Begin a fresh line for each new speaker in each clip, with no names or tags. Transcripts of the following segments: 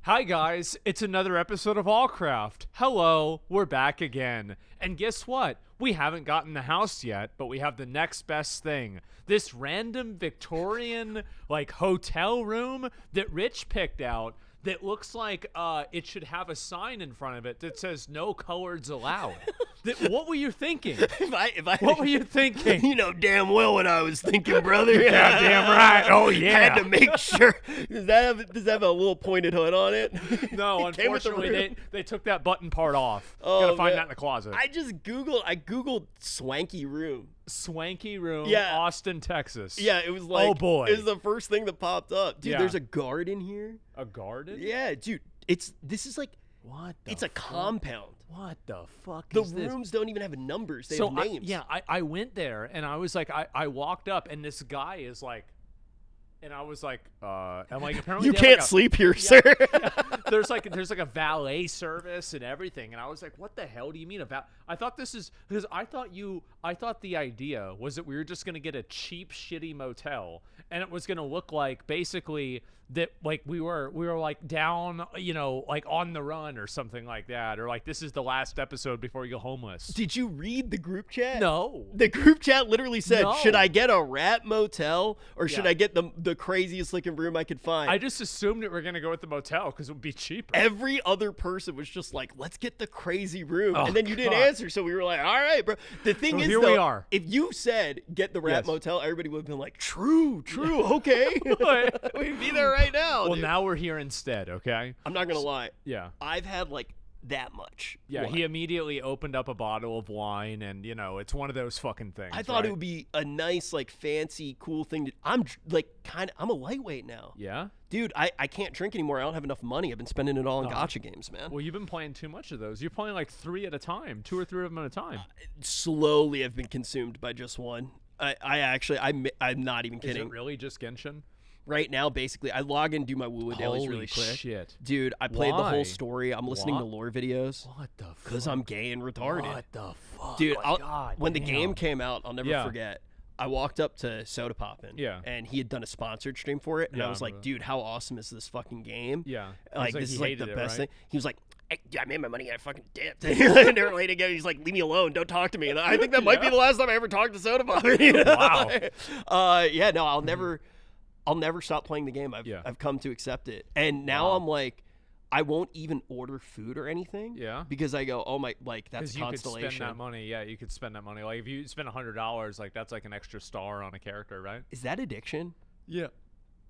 Hi guys, it's another episode of Allcraft. Hello, we're back again. And guess what? We haven't gotten the house yet, but we have the next best thing. This random Victorian hotel room that Rich picked out that looks like it should have a sign in front of it that says no coloreds allowed. What were you thinking? What were you thinking?
You know damn well what I was thinking, brother.
Goddamn right. Oh yeah.
Had to make sure. Does that have a little pointed hood on it?
No,
It came with the
unfortunately
room.
they took that button part off.
Oh,
Gotta find
man.
that in the closet.
I googled swanky room.
Swanky room,
Yeah.
Austin, Texas.
Yeah, it was like,
Oh, boy.
it was the first thing that popped up. Dude,
Yeah.
there's a garden here.
A garden?
Yeah, dude, this is like,
What the
it's a
fuck?
compound.
What the fuck
The
is this?
rooms don't even have numbers. They
So
have names.
I went there and I was like, I walked up and this guy is like, and I was like, I'm like, apparently
You
they have,
can't
like,
sleep here, sir.
there's like a valet service and everything, and I was like, what the hell do you mean about? I thought this is because I thought the idea was that we were just gonna get a cheap shitty motel and it was gonna look like basically that like we were like down, like on the run or something like that, or like this is the last episode before you go homeless.
Did you read the group chat?
No.
The group chat literally said,
No.
should I get a rat motel or should
Yeah.
I get the craziest looking room I could find?
I just assumed that we are gonna go with the motel because it would be cheaper.
Every other person was just like, let's get the crazy room.
Oh,
and then you didn't
God.
answer. So we were like, all right, bro. The thing
Well,
is,
here
though,
we are.
if you said get the rat
Yes.
motel, everybody would have been like, true, okay. We'd be there right now.
Well,
dude.
now we're here instead, okay?
I'm not going to lie.
Yeah.
I've had like that much.
Yeah,
wine.
he immediately opened up a bottle of wine, and it's one of those fucking things.
I thought
right?
it would be a nice, like, fancy, cool thing to. I'm like I'm a lightweight now.
Yeah.
Dude, I can't drink anymore. I don't have enough money. I've been spending it all on
Oh.
gacha games, man.
Well, you've been playing too much of those. You're playing like 3 at a time, 2 or 3 of them at a time.
Slowly, I've been consumed by just one. I'm not even
Is
kidding.
it really just Genshin?
Right now, basically, I log in, do my woo-woo dailies
Holy
really quick.
shit!
Dude, I played the
Why?
whole story. I'm listening to
What?
lore videos
What the fuck?
because I'm gay and retarded.
What the fuck?
Dude,
My God,
when the
damn.
game came out, I'll never
Yeah.
forget. I walked up to Soda Poppin',
Yeah.
and he had done a sponsored stream for it, and
Yeah,
I
I
was like,
remember.
dude, how awesome is this fucking game?
Yeah.
Like,
It's
this
he
is like
hated
the
it,
best
right?
thing. He was like, hey, I made my money and I fucking dipped. And they were late again. He's like, leave me alone. Don't talk to me. And I think that might be
Yeah.
the last time I ever talked to Soda Poppin'. You know?
Wow.
Yeah, no, I'll never stop playing the game.
Yeah.
I've come to accept it. And now
Wow.
I'm like, I won't even order food or anything.
Yeah.
Because I go, oh my, like, that's
Because you could
constellation.
spend that money. Yeah, you could spend that money. Like if you spend $100, like that's like an extra star on a character, right?
Is that addiction?
Yeah.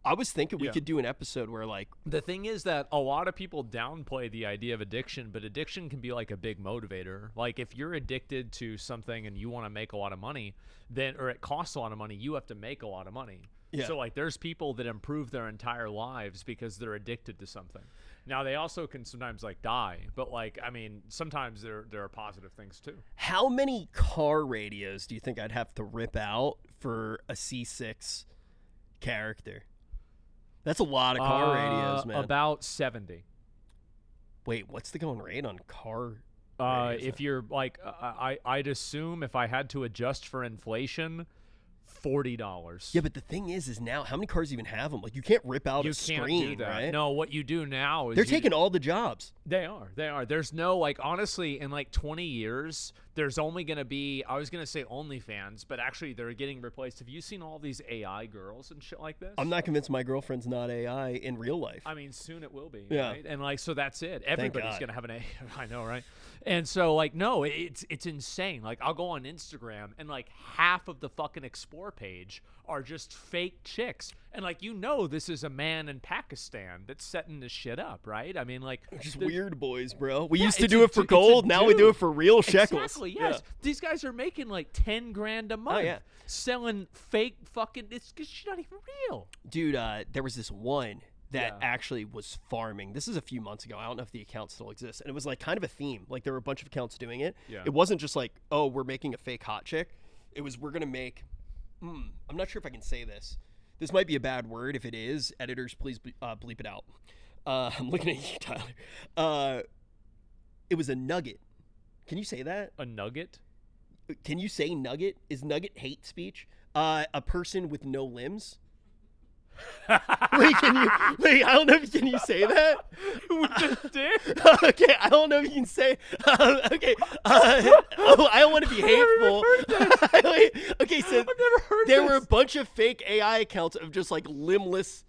I was thinking we
Yeah.
could do an episode where, like,
The thing is that a lot of people downplay the idea of addiction, but addiction can be like a big motivator. Like if you're addicted to something and you want to make a lot of money, or it costs a lot of money, you have to make a lot of money.
Yeah.
So like there's people that improve their entire lives because they're addicted to something. Now they also can sometimes like die, but like I mean sometimes there are positive things too.
how many car radios do you think I'd have to rip out for a C6 character? That's a lot of car radios, man.
About 70.
Wait, what's the going rate on car radios?
If you're like, I'd assume if I had to adjust for inflation, $40.
Yeah, but the thing is now, how many cars even have them? Like, you can't rip out
You
a
can't
screen,
do that.
right?
No, what you do now is
They're taking all the jobs.
They are. There's no like honestly in like 20 years there's only going to be I was going to say OnlyFans, but actually they're getting replaced. Have you seen all these AI girls and shit like this?
I'm not convinced my girlfriend's not AI in real life.
I mean, soon it will be,
Yeah.
right? And like, so that's it. Everybody's
God.
gonna have an A. I know, right? And so, like, no, it's insane. Like, I'll go on Instagram and like half of the fucking explore page are just fake chicks, and like this is a man in Pakistan that's setting this shit up, right? I mean, like,
Just
the-
weird boys, bro. We
Yeah,
used to
it's
do
a
it for
du- it's a
gold. Now we do
dude.
it for real shekels.
Exactly. Yes.
Yeah.
These guys are making like 10 grand a month.
yeah.
Selling fake fucking. It's she's not even real.
Dude, there was this one that
Yeah.
actually was farming. This is a few months ago. I don't know if the account still exists. And it was like kind of a theme. Like there were a bunch of accounts doing it.
Yeah.
It wasn't just like, oh, we're making a fake hot chick. It was, we're going to make, I'm not sure if I can say this. This might be a bad word. If it is, editors, please bleep it out. I'm looking at you, Tyler. It was a nugget. Can you say that?
A nugget.
Can you say nugget? Is nugget hate speech? A person with no limbs? Wait, wait, I don't know if can you say that?
With the dick?
Okay, I don't know if you can say. Okay, oh, I don't want to be hateful. Wait, okay, so
I've never heard
there
this.
were a bunch of fake AI accounts of just like limbless.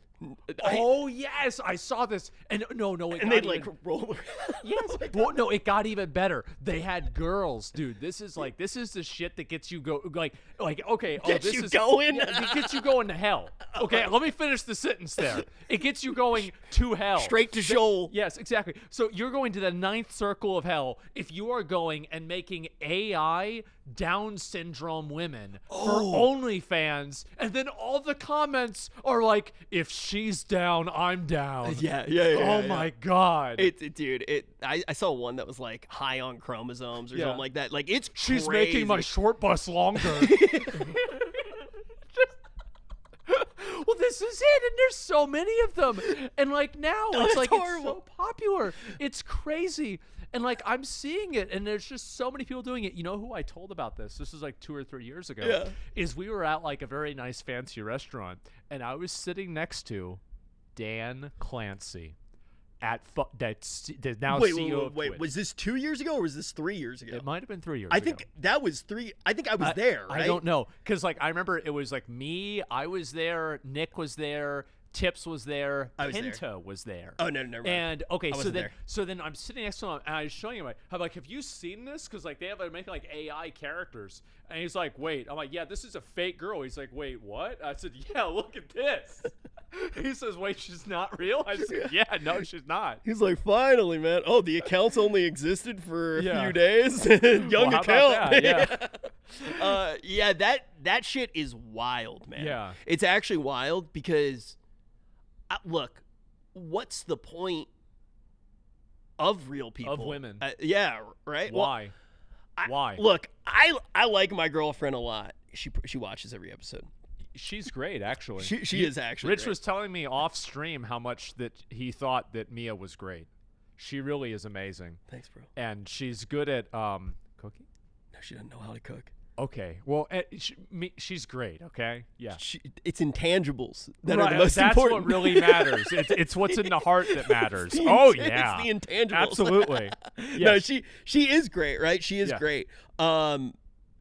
Oh yes, I saw this, and no, it
and
got
they'd like
even,
roll.
yes. Well, no, it got even better. They had girls, dude. This is the shit that gets you
Gets
this
you
is
going?
Yeah, it gets you going to hell. Okay, let me finish the sentence there. It gets you going to hell,
Straight to Sheol.
Yes, exactly. So you're going to the ninth circle of hell if you are going and making AI Down syndrome women for OnlyFans, and then all the comments are like, if she's down, I'm down.
Yeah.
Oh my god.
I saw one that was like high on chromosomes or
Yeah.
something like that. Like it's
She's
crazy.
making my short bus longer. Well, this is it, and there's so many of them, and like now it's
That's
like
horrible.
it's so popular. It's crazy, and like I'm seeing it, and there's just so many people doing it. You know who I told about this? This was like 2 or 3 years ago.
Yeah.
Is we were at like a very nice fancy restaurant, and I was sitting next to Dan Clancy at that's now CEO of
Wait.
Twitch.
Was this 2 years ago or was this 3 years ago?
It might have been 3 years
I
ago.
think that was 3. I think I was there. Right?
I don't know, because like I remember it was like me, I was there, Nick was there, Tips was there,
I was there.
Penta was there.
Oh no, never mind.
And okay, so
wasn't
then
there.
so then I'm sitting next to him, and I was showing him. I'm like, have you seen this? Because like they're making like AI characters, and he's like, wait. I'm like, yeah, this is a fake girl. He's like, wait, what? I said, yeah, look at this. He says, wait, she's not real? I said, yeah, no, she's not.
He's like, finally, man. Oh, the accounts only existed for a
Yeah.
few days. Young
Well, how
account.
about that?
Yeah, that shit is wild, man.
Yeah.
It's actually wild because, look, what's the point of real people?
Of women.
Yeah, right.
Why? Why?
Look, I like my girlfriend a lot. She watches every episode.
She's great, actually.
She is actually.
Rich
great.
was telling me off stream how much that he thought that Mia was great. She really is amazing,
Thanks, bro.
and she's good at cooking.
No, she doesn't know how to cook.
Okay, well, she's great. Okay, yeah.
It's intangibles that
Right,
are the most
that's
important.
what really matters. It's what's in the heart that matters.
It's
Oh
the
yeah,
it's the intangibles.
absolutely.
No,
Yes.
she is great, right? She is
Yeah.
great.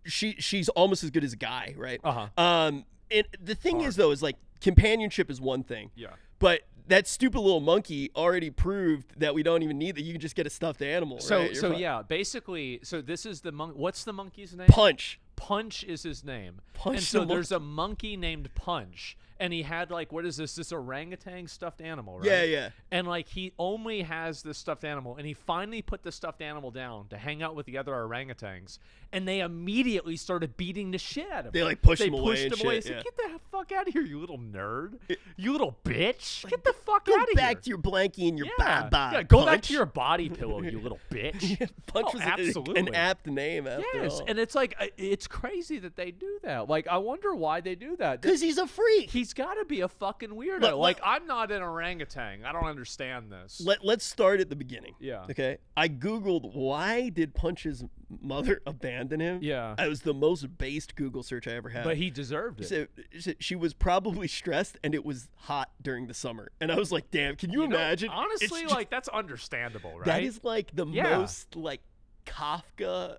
She's almost as good as a guy, right?
Uh-huh.
And the thing
Hard.
is though, is like companionship is one thing.
Yeah.
But that stupid little monkey already proved that we don't even need that. You can just get a stuffed animal.
So
right? You're fine.
yeah, basically, so this is the what's the monkey's name?
Punch.
Punch is his name.
Punch
and so
the
there's a monkey named Punch, and he had like, what is this? This orangutan stuffed animal, right?
Yeah.
And like he only has this stuffed animal, and he finally put the stuffed animal down to hang out with the other orangutans, and they immediately started beating the shit out of him.
They, like, pushed
They
him away
pushed
and
him away.
shit,
Said,
yeah.
get the fuck out of here, you little nerd. You little bitch. Get the fuck
Go
out of
back
here.
to your blankie and your
Yeah.
baba.
Yeah, go back
Punch.
to your body pillow, you little bitch.
Punch
Oh,
was
absolutely.
an apt name after
Yes,
all.
and it's like it's crazy that they do that. Like, I wonder why they do that.
Because he's a freak.
He's got to be a fucking weirdo.
Look,
like, I'm not an orangutan. I don't understand this.
Let's start at the beginning.
Yeah.
Okay. I Googled why did Punch's mother abandon him.
Yeah.
It was the most based Google search I ever had.
But he deserved it.
So she was probably stressed and it was hot during the summer. And I was like, damn, can you
You know,
imagine?
honestly,
It's just-
like, that's understandable, right?
that is like the
Yeah.
most like Kafka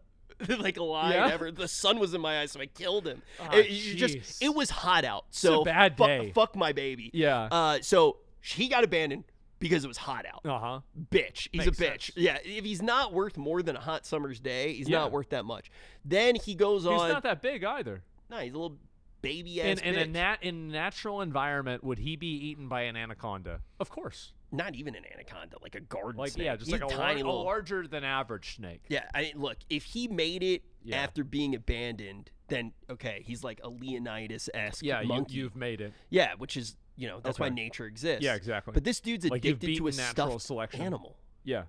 like line
Yeah?
ever. The sun was in my eyes, so I killed him.
Ah,
It was hot out. So
bad day.
Fuck my baby.
Yeah.
So he got abandoned because it was hot out.
Uh-huh.
Bitch. He's
Makes
a bitch.
sense.
Yeah. If he's not worth more than a hot summer's day, he's
Yeah.
not worth that much. Then he goes
He's
on.
not that big either.
Nah, he's a little baby ass
In
bitch.
in natural environment, would he be eaten by an anaconda? Of course.
Not even an anaconda, like a garden
Like,
snake.
yeah, just
He's
like a
tiny little.
larger than average snake.
Yeah, look, if he made it
Yeah.
after being abandoned, then okay, he's like a Leonidas-esque
Yeah,
monkey.
you've made it.
Yeah, which is, that's why
Okay.
nature exists.
Yeah, exactly.
But this dude's
Like, you've
addicted to a
beaten natural
stuffed
selection.
animal.
Yeah.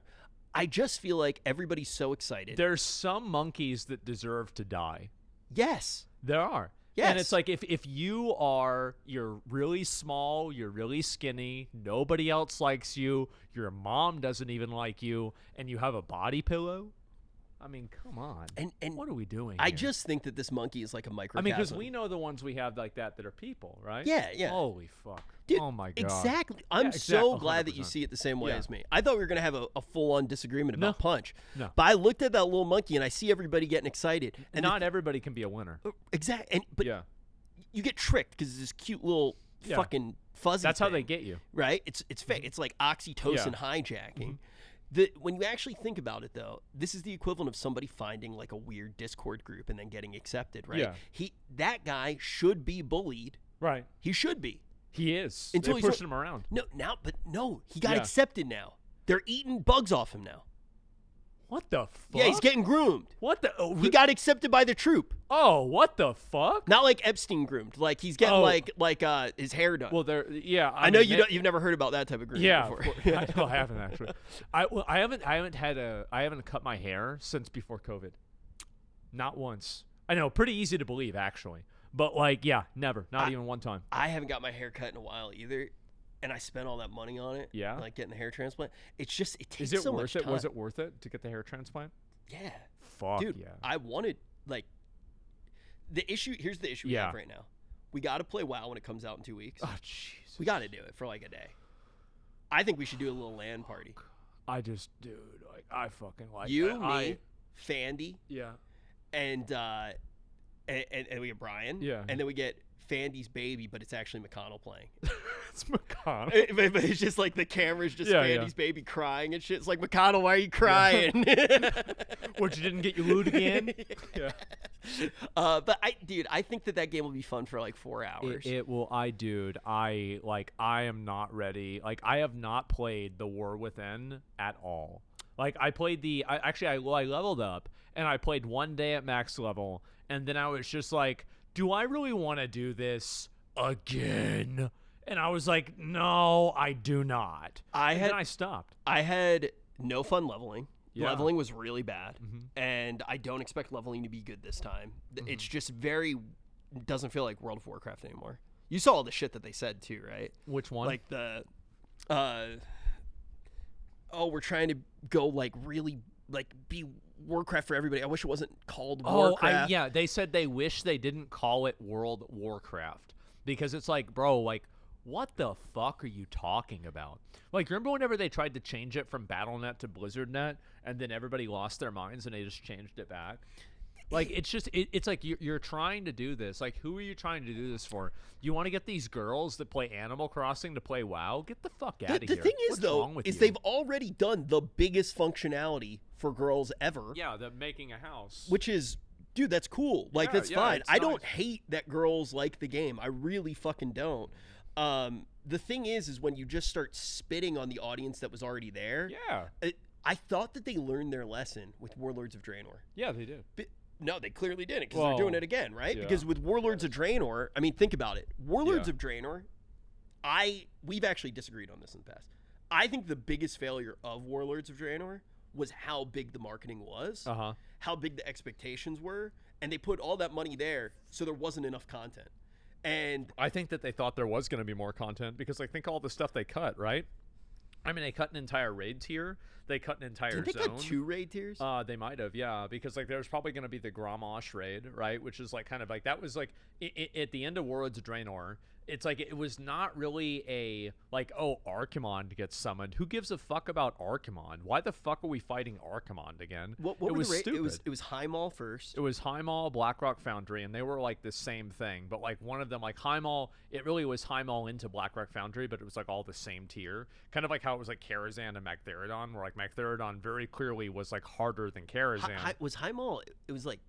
I just feel like everybody's so excited.
There's some monkeys that deserve to die.
Yes.
There are.
Yes.
And it's like if you're really small, you're really skinny, nobody else likes you, your mom doesn't even like you, and you have a body pillow. I mean, come on.
And
what are we doing
I
here?
just think that this monkey is like a microcosm.
I mean, because we know the ones we have like that are people, right?
Yeah, yeah.
Holy fuck.
Dude,
oh my god.
Exactly. I'm so glad that you
100%.
see it the same way
Yeah.
as me. I thought we were gonna have a full-on disagreement about Punch.
No.
But I looked at that little monkey and I see everybody getting excited.
And not everybody can be a winner.
Exactly. But
Yeah.
you get tricked because it's this cute little fucking fuzzy.
That's how
thing,
they get you.
right? It's fake. It's like oxytocin hijacking. When you actually think about it, though, this is the equivalent of somebody finding like a weird Discord group and then getting accepted, right?
Yeah.
That guy should be bullied.
Right.
He should be.
He is.
Until
They're
he's
pushing him around.
No, he got accepted now. They're eating bugs off him now.
What the fuck?
Yeah, he's getting groomed.
What the? Oh,
He got accepted by the troop.
oh, what the fuck?
Not like Epstein groomed. Like he's getting like his hair done.
Well, I
know
mean,
you've never heard about that type of grooming
Yeah,
before.
I know I haven't actually. I haven't cut my hair since before COVID. Not once. I know, pretty easy to believe actually, but like, never, not even one time.
I haven't got my hair cut in a while either, and I spent all that money on it.
Yeah,
like getting the hair transplant. It's just it takes
Is it
so
worth
much
it?
time.
Was it worth it to get the hair transplant?
Yeah,
Fuck
dude.
yeah.
I wanted like the issue. Here's the issue we have right now. We got to play WoW when it comes out in 2 weeks.
Oh Jesus.
We got to do it for like a day. I think we should do a little LAN party.
Dude, like I fucking like
you,
that.
me, Fandy,
Yeah.
and we get Brian.
Yeah.
And then we get Fandy's baby, but it's actually McConnell playing.
It's McConnell.
But it's just like the camera's just
Yeah,
Fandy's baby crying and shit. It's like, McConnell, why are you crying?
What, you didn't get your loot again? Yeah.
But I think that game will be fun for like 4 hours.
It will. I am not ready. Like, I have not played the War Within at all. Like, I played I leveled up and I played 1 day at max level, and then I was just like, do I really want to do this again? And I was like, no, I do not. Then I stopped.
I had no fun leveling.
Yeah.
Leveling was really bad, and I don't expect leveling to be good this time. It's just doesn't feel like World of Warcraft anymore. You saw all the shit that they said too, right?
Which one?
Like we're trying to go like really like be Warcraft for everybody. I wish it wasn't called Warcraft.
They said they wish they didn't call it World Warcraft because it's like, bro, like, what the fuck are you talking about? Like, remember whenever they tried to change it from BattleNet to BlizzardNet, and then everybody lost their minds and they just changed it back? Like, it's just, it's like you're trying to do this. Like, who are you trying to do this for? You want to get these girls that play Animal Crossing to play WoW? Get the fuck out of here.
The thing is,
What's
though,
wrong with
is
you?
they've already done the biggest functionality for girls ever.
Yeah, the making a house.
Which is, dude, that's cool. Like, that's fine.
it's
I don't
nice.
hate that girls like the game. I really fucking don't. The thing is when you just start spitting on the audience that was already there.
Yeah.
I thought that they learned their lesson with Warlords of Draenor.
Yeah, they did.
But no, they clearly didn't because they're doing it again, right?
Yeah.
Because with Warlords of Draenor, I mean, think about it. Warlords of Draenor, we've actually disagreed on this in the past. I think the biggest failure of Warlords of Draenor was how big the marketing was, how big the expectations were, and they put all that money there, so there wasn't enough content. And
I think that they thought there was going to be more content because, like, think all the stuff they cut, right? I mean, they cut an entire raid tier. They cut an entire zone.
Did they cut 2 raid tiers?
They might have, yeah, because like there's probably going to be the Grommash raid, right? Which is like kind of like that was like at the end of Warlords of Draenor. It's like it was not really a like, oh, Archimonde gets summoned. Who gives a fuck about Archimonde? Why the fuck are we fighting Archimonde again?
What
it
were
was
the
stupid.
It was Highmaul first.
It was Highmaul, Blackrock Foundry, and they were like the same thing. But like one of them, like Highmaul, it really was Highmaul into Blackrock Foundry, but it was like all the same tier. Kind of like how it was like Karazhan and Magtheridon, where like Magtheridon very clearly was like harder than Karazhan.
Was Highmaul? It was like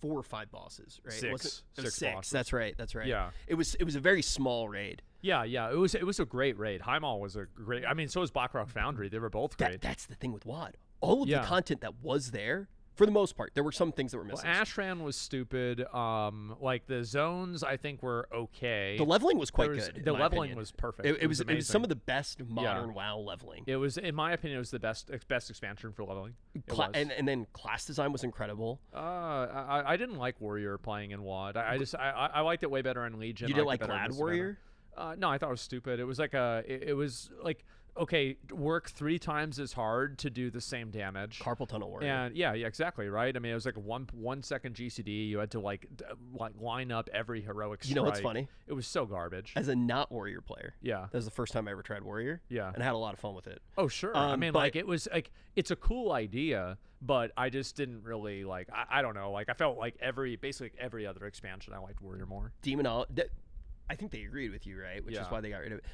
4 or 5 bosses, right? It was
Six bosses.
That's right.
Yeah.
It was a very small raid.
Yeah. It was a great raid. Highmaul was a great. I mean, so was Blackrock Foundry. They were both great.
That's the thing with WoD. All of the content that was there, for the most part, there were some things that were missing.
Well, Ashran was stupid. Like the zones, I think were okay.
The leveling was quite good.
The leveling was perfect.
It was
amazing.
some of the best modern WoW leveling.
It was, in my opinion, it was the best expansion for leveling.
And then class design was incredible.
I didn't like Warrior playing in WoD. I liked it way better in Legion.
You didn't like Glad Warrior?
No, I thought it was stupid. It was like it was like okay, work 3 times as hard to do the same damage.
Carpal tunnel warrior.
And yeah, exactly, right? I mean, it was like a 1 second GCD. You had to like line up every heroic strike.
You know what's funny?
It was so garbage.
As a not warrior player,
Yeah.
that was the first time I ever tried warrior.
Yeah.
And I had a lot of fun with it.
Oh, sure. I mean,
but-
like, it was like, it's a cool idea, but I just didn't really like, I don't know. Like, I felt like basically every other expansion, I liked warrior more.
I think they agreed with you, right? Which is
Yeah.
why they got rid of it.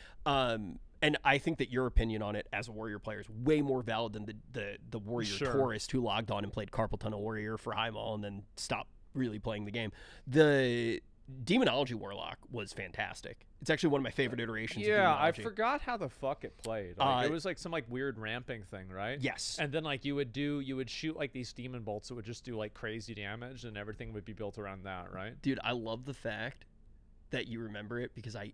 And I think that your opinion on it as a warrior player is way more valid than the warrior
Sure.
tourist who logged on and played Carpal Tunnel Warrior for High Mall and then stopped really playing the game. The Demonology Warlock was fantastic. It's actually one of my favorite iterations of
Yeah, I
Demonology.
forgot how the fuck it played. Like, it was like some like weird ramping thing, right?
Yes.
And then like you would shoot like these demon bolts that would just do like crazy damage, and everything would be built around that, right?
Dude, I love the fact that you remember it because I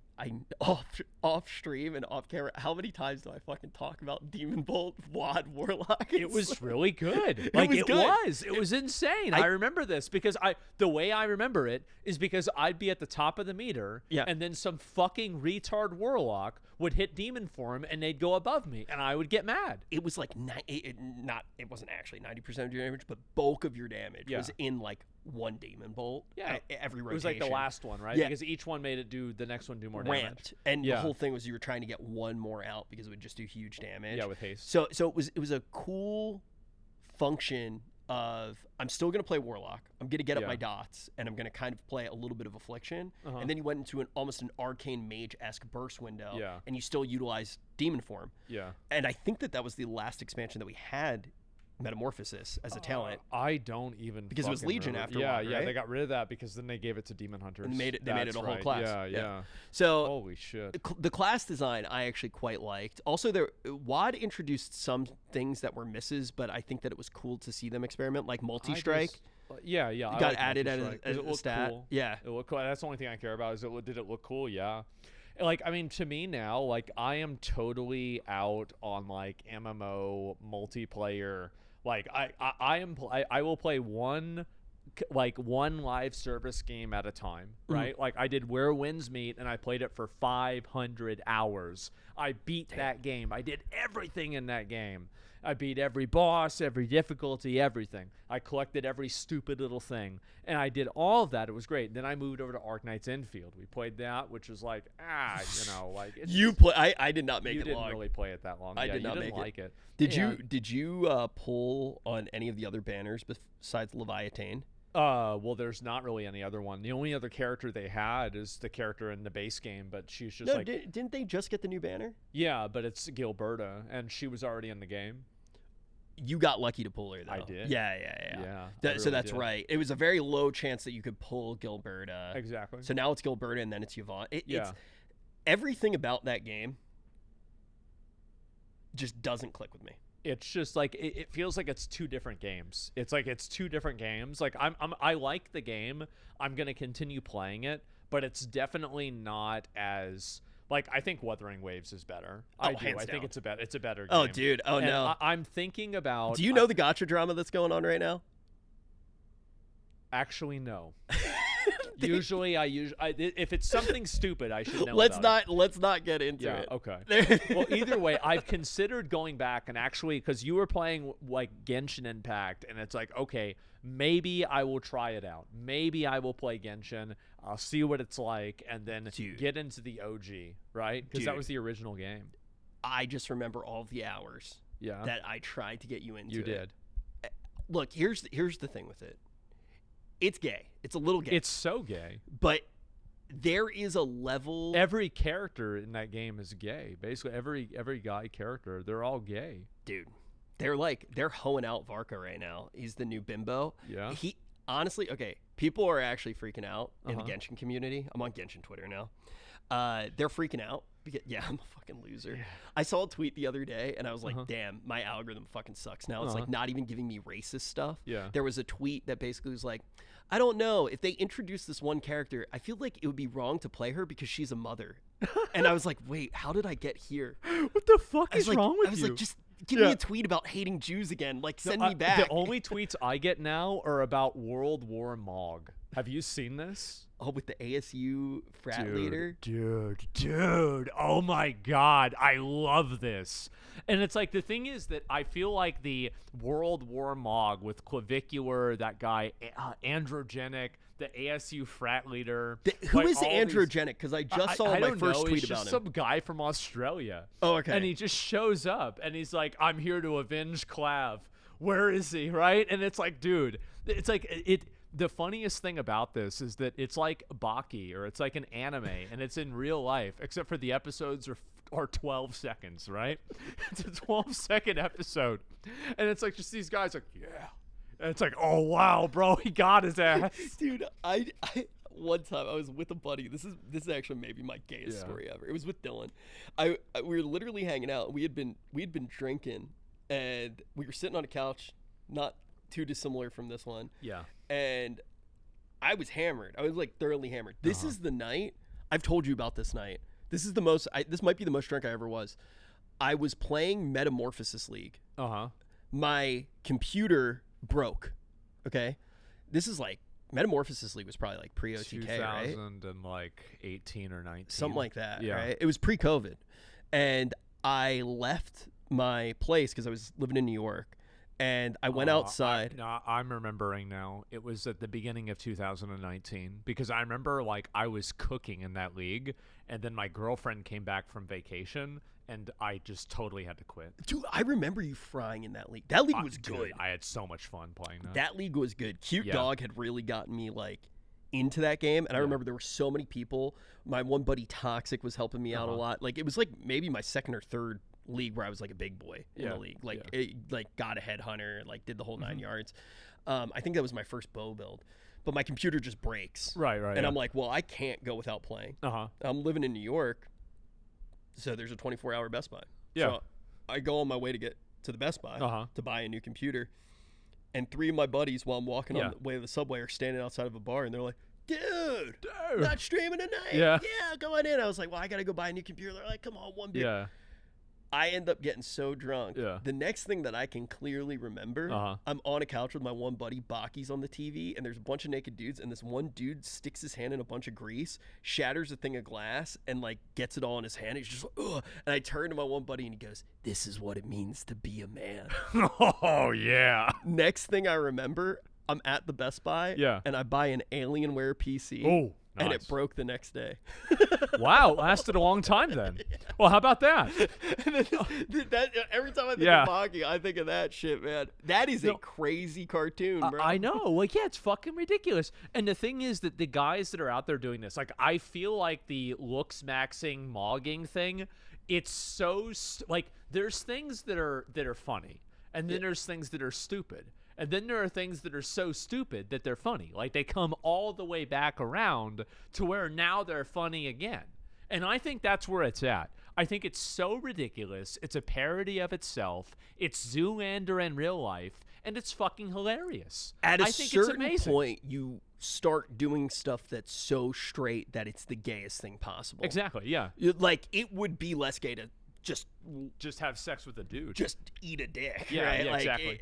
off stream and off camera, how many times do I fucking talk about Demon Bolt, Wad, Warlock?
It was really good.
It
Like
was good.
it was insane. I remember this because the way I remember it is because I'd be at the top of the meter,
Yeah.
and then some fucking retard warlock would hit demon form and they'd go above me, and I would get mad.
It was like it wasn't actually 90% of your damage, but bulk of your damage
Yeah.
was in like one Demon Bolt.
Yeah.
Every rotation.
It was like the last one, right?
Yeah.
Because each one made it do the next one do more damage.
ramped, and
Yeah.
the whole thing was you were trying to get one more out because it would just do huge damage.
Yeah, with haste.
So it was a cool function of I'm still gonna play Warlock. I'm gonna get up
Yeah.
my dots, and I'm gonna kind of play a little bit of Affliction,
Uh-huh.
and then you went into almost an arcane mage-esque burst window,
Yeah.
and you still utilize Demon Form.
Yeah.
And I think that was the last expansion that we had Metamorphosis as a talent.
I don't even
Because it was
fucking
Legion
remember.
after a
Yeah,
while,
yeah,
right?
they got rid of that because then they gave it to Demon Hunters.
And they made it
That's
a whole
right.
class.
Yeah,
Yeah.
yeah.
So
Holy shit.
the class design I actually quite liked. Also, WoD introduced some things that were misses, but I think that it was cool to see them experiment, like multi-strike.
Yeah. I
got
like
added
multi-strike.
as
Does it
a
look
stat.
cool?
Yeah.
It looked cool. That's the only thing I care about. Did it look cool? Yeah. Like, I mean, to me now, like, I am totally out on like MMO multiplayer. Like, I will play one live service game at a time, right? Like, I did Where Winds Meet, and I played it for 500 hours. I beat that game. I did everything in that game. I beat every boss, every difficulty, everything. I collected every stupid little thing, and I did all of that. It was great. Then I moved over to Arknight's Infield. We played that, which was like, like it's,
I did not make
you
it
didn't
long.
really play it that long.
I
Yeah,
did not
you didn't
make
like it.
Did you pull on any of the other banners besides Leviathan?
Well, there's not really any other one. The only other character they had is the character in the base game, but she's just like,
didn't they just get the new banner?
yeah, but it's Gilberta, and she was already in the game.
You got lucky to pull her, though.
I did.
Yeah.
Yeah,
So
I really
that's
did.
right. It was a very low chance that you could pull Gilberta.
Exactly.
So now it's Gilberta, and then it's Yvonne.
Yeah.
It's everything about that game just doesn't click with me.
It's just like it feels like it's two different games. It's like it's two different games. Like I like the game. I'm gonna continue playing it, but it's definitely not as like I think Wuthering Waves is better. I do.
hands
I think
down.
it's a better game.
Oh, dude. Oh,
And
no.
I'm thinking about.
Do you know the gotcha drama that's going on right now?
Actually, no. Usually, if it's something stupid, I should know.
Let's
about
not get into
Yeah.
it.
Okay. Well, either way, I've considered going back and actually, because you were playing like Genshin Impact, and it's like, okay, maybe I will try it out. Maybe I will play Genshin. I'll see what it's like, and then
Dude.
get into the OG, right? Because that
Dude.
was the original game.
I just remember all of the hours
Yeah.
that I tried to get you into
you
it.
did.
Look, here's the thing with it. It's gay. It's a little gay.
It's so gay.
But there is a level.
Every character in that game is gay. Basically, every guy character, they're all gay.
Dude, they're hoeing out Varka right now. He's the new bimbo.
Yeah.
He honestly, okay, people are actually freaking out in the
Uh-huh.
Genshin community. I'm on Genshin Twitter now. They're freaking out because I'm a fucking loser.
Yeah.
I saw a tweet the other day and I was like,
Uh-huh.
damn, my algorithm fucking sucks now. It's
Uh-huh.
like not even giving me racist stuff.
Yeah.
There was a tweet that basically was like, I don't know, if they introduce this one character, I feel like it would be wrong to play her because she's a mother. And I was like, wait, how did I get here?
What the fuck
I was
is
like,
wrong with
I was
you?
like, just give
Yeah.
me a tweet about hating Jews again. Like, send me back.
The only tweets I get now are about World War Mog. Have you seen this?
Oh, with the ASU frat leader?
Dude. Oh my God. I love this. And it's like, the thing is that I feel like the World War Mog with Clavicular, that guy, Androgenic, the ASU frat leader.
Who
like,
is Androgenic? Because I just saw my
don't
first
know.
tweet
He's
about
just
him.
some guy from Australia.
Oh, okay.
And he just shows up and he's like, I'm here to avenge Clav. Where is he? Right? And it's like, dude, it's like the funniest thing about this is that it's like Baki, or it's like an anime, and it's in real life, except for the episodes are 12 seconds, right? It's a 12-second episode. And it's like just these guys like, yeah. And it's like, oh, wow, bro, he got his ass.
Dude, I one time I was with a buddy. This is actually maybe my gayest story ever. It was with Dylan. We were literally hanging out. We had been drinking, and we were sitting on a couch, not too dissimilar from this one.
Yeah.
And I was hammered. I was like thoroughly hammered. This is the night. I've told you about this night. This is the most. This might be the most drunk I ever was. I was playing Metamorphosis League. My computer broke. Okay. This is like Metamorphosis League was probably like pre-OTK, right?
2018 or 19.
Something like that,
yeah.
Right? It was pre-COVID. And I left my place because I was living in New York. And I went outside.
I'm remembering now. It was at the beginning of 2019 because I remember like I was cooking in that league, and then my girlfriend came back from vacation, and I just totally had to quit.
Dude, I remember you frying in that league. That league was good.
Dude, I had so much fun playing that.
That league was good. Cute Dog had really gotten me like into that game, and I remember there were so many people. My one buddy Toxic was helping me out a lot. Like it was like maybe my second or third league where I was like a big boy in the league, like like got a headhunter, like did the whole 9 yards. I think that was my first bow build, but my computer just breaks.
Right.
And I'm like, well, I can't go without playing. I'm living in New York, so there's a 24-hour Best Buy. So I go on my way to get to the Best Buy to buy a new computer, and 3 of my buddies, while I'm walking on the way to the subway, are standing outside of a bar, and they're like, dude, not streaming tonight. Yeah, go on in. I was like, well, I gotta go buy a new computer. They're like, come on, one beer. I end up getting so drunk. The next thing that I can clearly remember, I'm on a couch with my one buddy, Baki's on the TV, and there's a bunch of naked dudes, and this one dude sticks his hand in a bunch of grease, shatters a thing of glass, and like gets it all in his hand. He's just like, ugh. And I turn to my one buddy, and he goes, this is what it means to be a man.
Oh, yeah.
Next thing I remember, I'm at the Best Buy, and I buy an Alienware PC.
Oh. Nice.
And it broke the next day.
Wow, lasted a long time then. Well, how about that?
Every time I think of Baki, I think of that shit, man. That is a crazy cartoon, bro.
I know. Like, yeah, it's fucking ridiculous. And the thing is that the guys that are out there doing this, like, I feel like the looks maxing, mogging thing, it's so like there's things that are funny, and then there's things that are stupid. And then there are things that are so stupid that they're funny. Like they come all the way back around to where now they're funny again. And I think that's where it's at. I think it's so ridiculous. It's a parody of itself. It's Zoolander in real life. And it's fucking hilarious.
At a certain point, you start doing stuff that's so straight that it's the gayest thing possible.
Exactly, yeah.
Like, it would be less gay to
just have sex with a dude.
Just eat a dick.
Yeah,
right?
Yeah,
like,
exactly.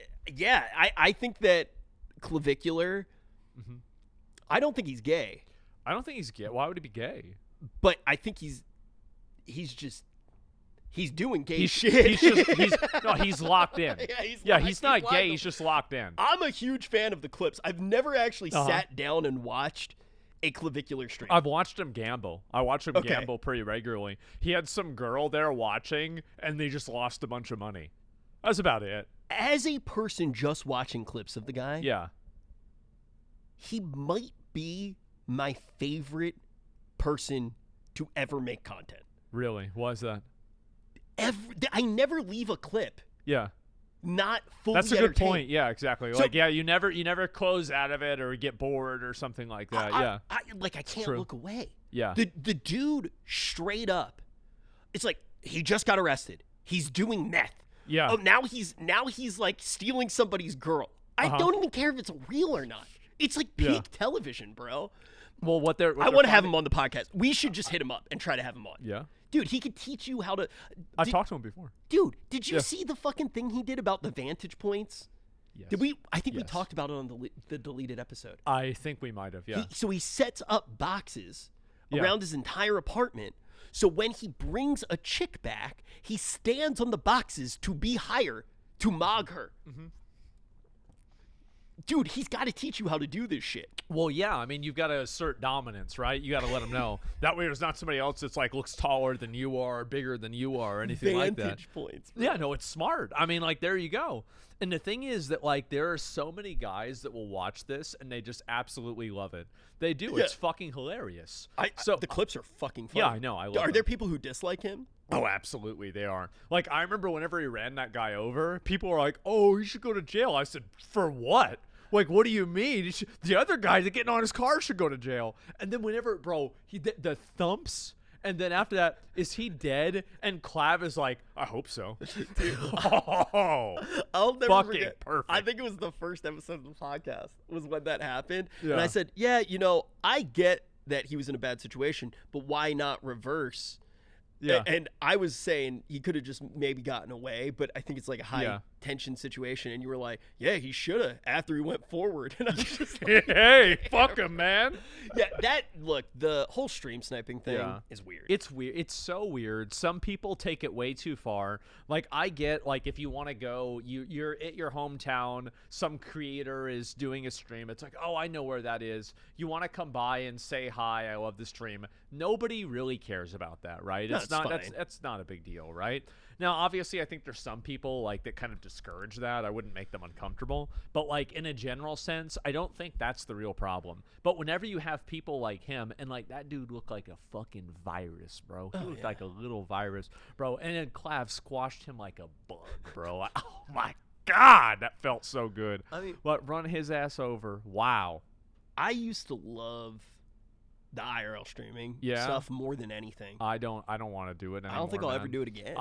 I think that Clavicular, I don't think he's gay.
I don't think he's gay. Why would he be gay?
But I think he's doing gay shit.
He's locked in. He's not gay. He's just locked in.
I'm a huge fan of the clips. I've never actually sat down and watched a Clavicular stream.
I've watched him gamble. I watch him gamble pretty regularly. He had some girl there watching, and they just lost a bunch of money. That's about it.
As a person just watching clips of the guy, he might be my favorite person to ever make content.
Really? Why is that?
I never leave a clip.
Yeah.
Not fully
That's a good point. Yeah, exactly.
So,
like, you never close out of it or get bored or something like that.
I can't look away.
Yeah.
The dude straight up, it's like he just got arrested. He's doing meth.
Yeah.
Oh, now he's like stealing somebody's girl. I don't even care if it's real or not. It's like peak television, bro.
Well,
I want to have him on the podcast. We should just hit him up and try to have him on.
Yeah.
Dude, he could teach you how to...
I talked to him before.
Dude, did you see the fucking thing he did about the vantage points?
Yes.
Did we? I think we
Yes.
talked about it on the deleted episode.
I think we might have. Yeah.
So he sets up boxes
Yeah.
around his entire apartment. So when he brings a chick back, he stands on the boxes to be higher, to mog her.
Mm-hmm.
Dude, he's got to teach you how to do this shit.
Well, yeah. I mean, you've got to assert dominance, right? You got to let them know. That way there's not somebody else that's like looks taller than you are, bigger than you are, or anything like that.
Vantage points. Bro.
Yeah, no, it's smart. I mean, like, there you go. And the thing is that, like, there are so many guys that will watch this and they just absolutely love it. They do.
Yeah.
It's fucking hilarious.
The clips are fucking fun.
Yeah, I know. I love
Are
them.
there people who dislike him?
Oh, absolutely, they are. Like, I remember whenever he ran that guy over, people were like, "Oh, he should go to jail." I said, "For what? Like, what do you mean? The other guy that getting on his car should go to jail." And then whenever, bro, the thumps, and then after that, is he dead? And Clav is like, "I hope so." Oh,
I'll never
fucking
forget.
perfect.
I think it was the first episode of the podcast was when that happened.
Yeah.
And I said, yeah, I get that he was in a bad situation, but why not reverse?
Yeah.
And I was saying he could have just maybe gotten away, but I think it's like a high tension situation. And you were like, yeah, he should have after he went forward. And I was just like,
Hey, fuck him, man.
yeah, the whole stream sniping thing is weird.
It's weird. It's so weird. Some people take it way too far. Like, I get, like, if you want to go, you're at your hometown, some creator is doing a stream. It's like, oh, I know where that is. You want to come by and say hi, I love the stream. Nobody really cares about that, right?
No,
It's not
fine.
that's not a big deal, right? Now, obviously, I think there's some people like that kind of discourage that. I wouldn't make them uncomfortable, but like in a general sense, I don't think that's the real problem. But whenever you have people like him, and like that dude looked like a fucking virus, bro. He looked like a little virus, bro. And then Clav squashed him like a bug, bro. Oh my god, that felt so good.
I mean,
But run his ass over. Wow.
I used to love the IRL streaming
Yeah.
stuff more than anything.
I don't want to do it anymore.
I don't think I'll ever
man.
do it again.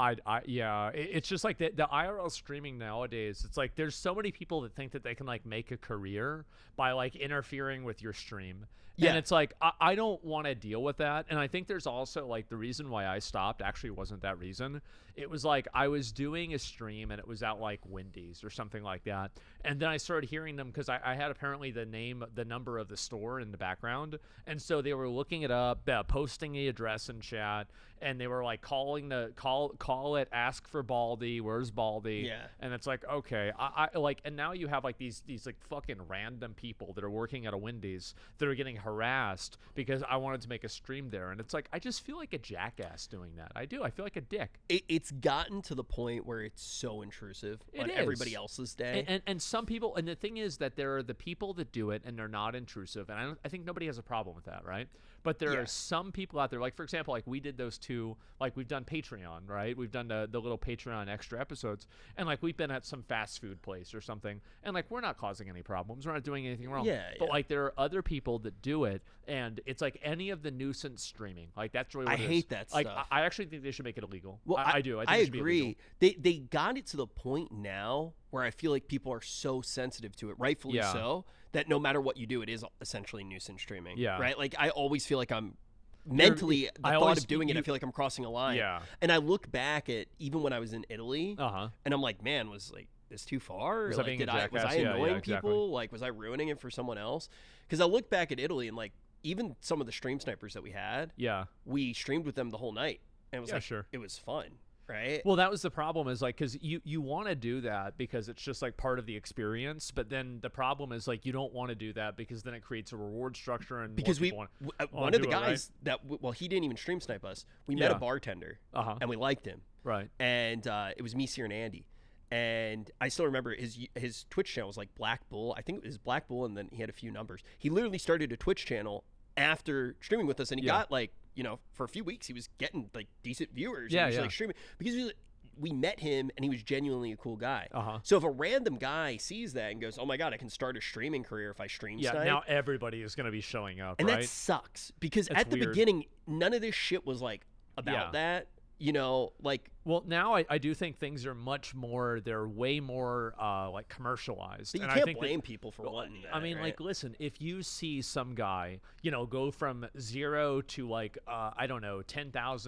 It's just like the IRL streaming nowadays. It's like there's so many people that think that they can like make a career by like interfering with your stream.
Yeah.
And it's like I don't want to deal with that. And I think there's also like the reason why I stopped actually wasn't that reason. It was like I was doing a stream and it was at like Wendy's or something like that. And then I started hearing them because I had apparently the number of the store in the background. And so they were looking it up, posting the address in chat, and they were like calling call it, ask for Baldy, where's Baldy?
Yeah.
And it's like, okay, I like, and now you have like these like fucking random people that are working at a Wendy's that are getting harassed because I wanted to make a stream there. And it's like, I just feel like a jackass doing that. I do. I feel like a dick.
It's gotten to the point where it's so intrusive on everybody else's day.
And some people, and the thing is that there are the people that do it and they're not intrusive. And I think nobody has a problem with that, right? But there are some people out there, like, for example, like we did those two, like we've done Patreon, right? We've done the little Patreon extra episodes. And like we've been at some fast food place or something. And like we're not causing any problems. We're not doing anything wrong. But like there are other people that do it. And it's like any of the nuisance streaming. Like that's really what
I
it is.
hate that
like,
stuff.
I actually think they should make it illegal.
Well,
I do. I think
I
it should be
agree.
illegal.
They got it to the point now where I feel like people are so sensitive to it, rightfully so, that no matter what you do, it is essentially nuisance streaming.
Yeah.
Right? Like I always feel like I'm mentally the thought of doing it, I feel like I'm crossing a line.
Yeah.
And I look back at even when I was in Italy,
Uh-huh.
and I'm like, man, was like this too far?
Was I
Like,
being a
was
jackass?
I
Yeah,
annoying
exactly.
people? Like, was I ruining it for someone else? Because I look back at Italy and like even some of the stream snipers that we had,
Yeah.
we streamed with them the whole night, and it was
Yeah,
like
sure.
it was fun. Right?
Well, that was the problem is like because you want to do that because it's just like part of the experience, but then the problem is like you don't want to do that because then it creates a reward structure and
because
more people
one of the
do it, right?
guys well, he didn't even stream snipe us. We met
Yeah.
a bartender,
Uh-huh.
and we liked him,
Right.
and it was me, Sear, and Andy. And I still remember his Twitch channel was like Black Bull. I think it was Black Bull, and then he had a few numbers. He literally started a Twitch channel after streaming with us, and he got like, for a few weeks he was getting like decent viewers.
Yeah,
he was
yeah.
like streaming because we met him and he was genuinely a cool guy.
Uh-huh.
So if a random guy sees that and goes, "Oh my god, I can start a streaming career if I stream
Yeah.
snipe,"
Now everybody is going to be showing up,
and
right?
that sucks because
That's
at the
weird.
beginning none of this shit was like about
Yeah.
that. Like
Well, now I do think things are much more. They're way more like commercialized.
But you
and I
can't
think
blame people for wanting that.
I mean,
right?
like, listen, if you see some guy, go from 0 to like, I don't know,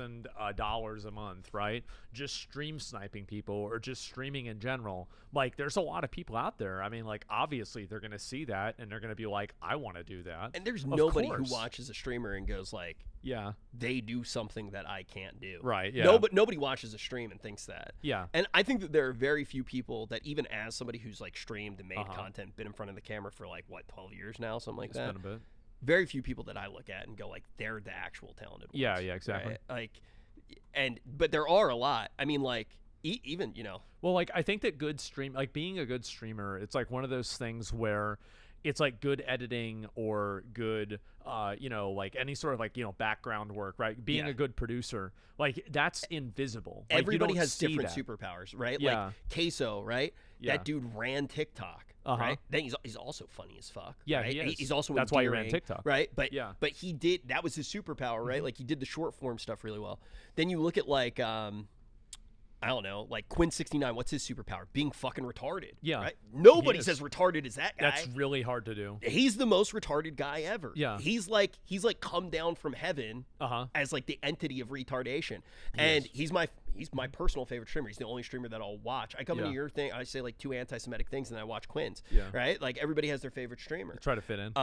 $10,000 a month, right? Just stream sniping people or just streaming in general. Like, there's a lot of people out there. I mean, like, obviously they're going to see that and they're going to be like, I want to do that.
And there's
Of
nobody who
course.
watches a streamer and goes like,
Yeah.
they do something that I can't do.
Right. Yeah.
Nobody watches a stream and thinks that.
Yeah.
And I think that there are very few people that, even as somebody who's like streamed and made
Uh-huh.
content, been in front of the camera for like 12 years now, something like
It's
that.
been a bit.
Very few people that I look at and go like, they're the actual talented ones.
Yeah, exactly.
Right? But there are a lot. I mean, like even
Well, like, I think that being a good streamer, it's like one of those things where it's like good editing or good, like any sort of like, background work, right? Being
Yeah.
a good producer, like that's invisible. Like, you
everybody
don't
has
see
different
that.
superpowers, right?
Yeah.
Like Queso, right?
Yeah.
That dude ran TikTok,
Uh-huh.
right? Then he's also funny as fuck.
Yeah,
right?
he
And
is.
He's also
That's why he ran
endearing,
TikTok.
right? But
Yeah.
but he did, that was his superpower, right? Like he did the short form stuff really well. Then you look at like I don't know, like Quinn69. What's his superpower? Being fucking retarded.
Yeah.
Right? Nobody
is.
says retarded as that guy.
That's really hard to do.
He's the most retarded guy ever.
Yeah.
He's like come down from heaven
Uh-huh.
as like the entity of retardation. And he's my personal favorite streamer. He's the only streamer that I'll watch. I come into
Yeah.
your thing, I say like 2 anti-Semitic things, and then I watch Quinn's.
Yeah.
Right? Like everybody has their favorite streamer.
Try to fit in.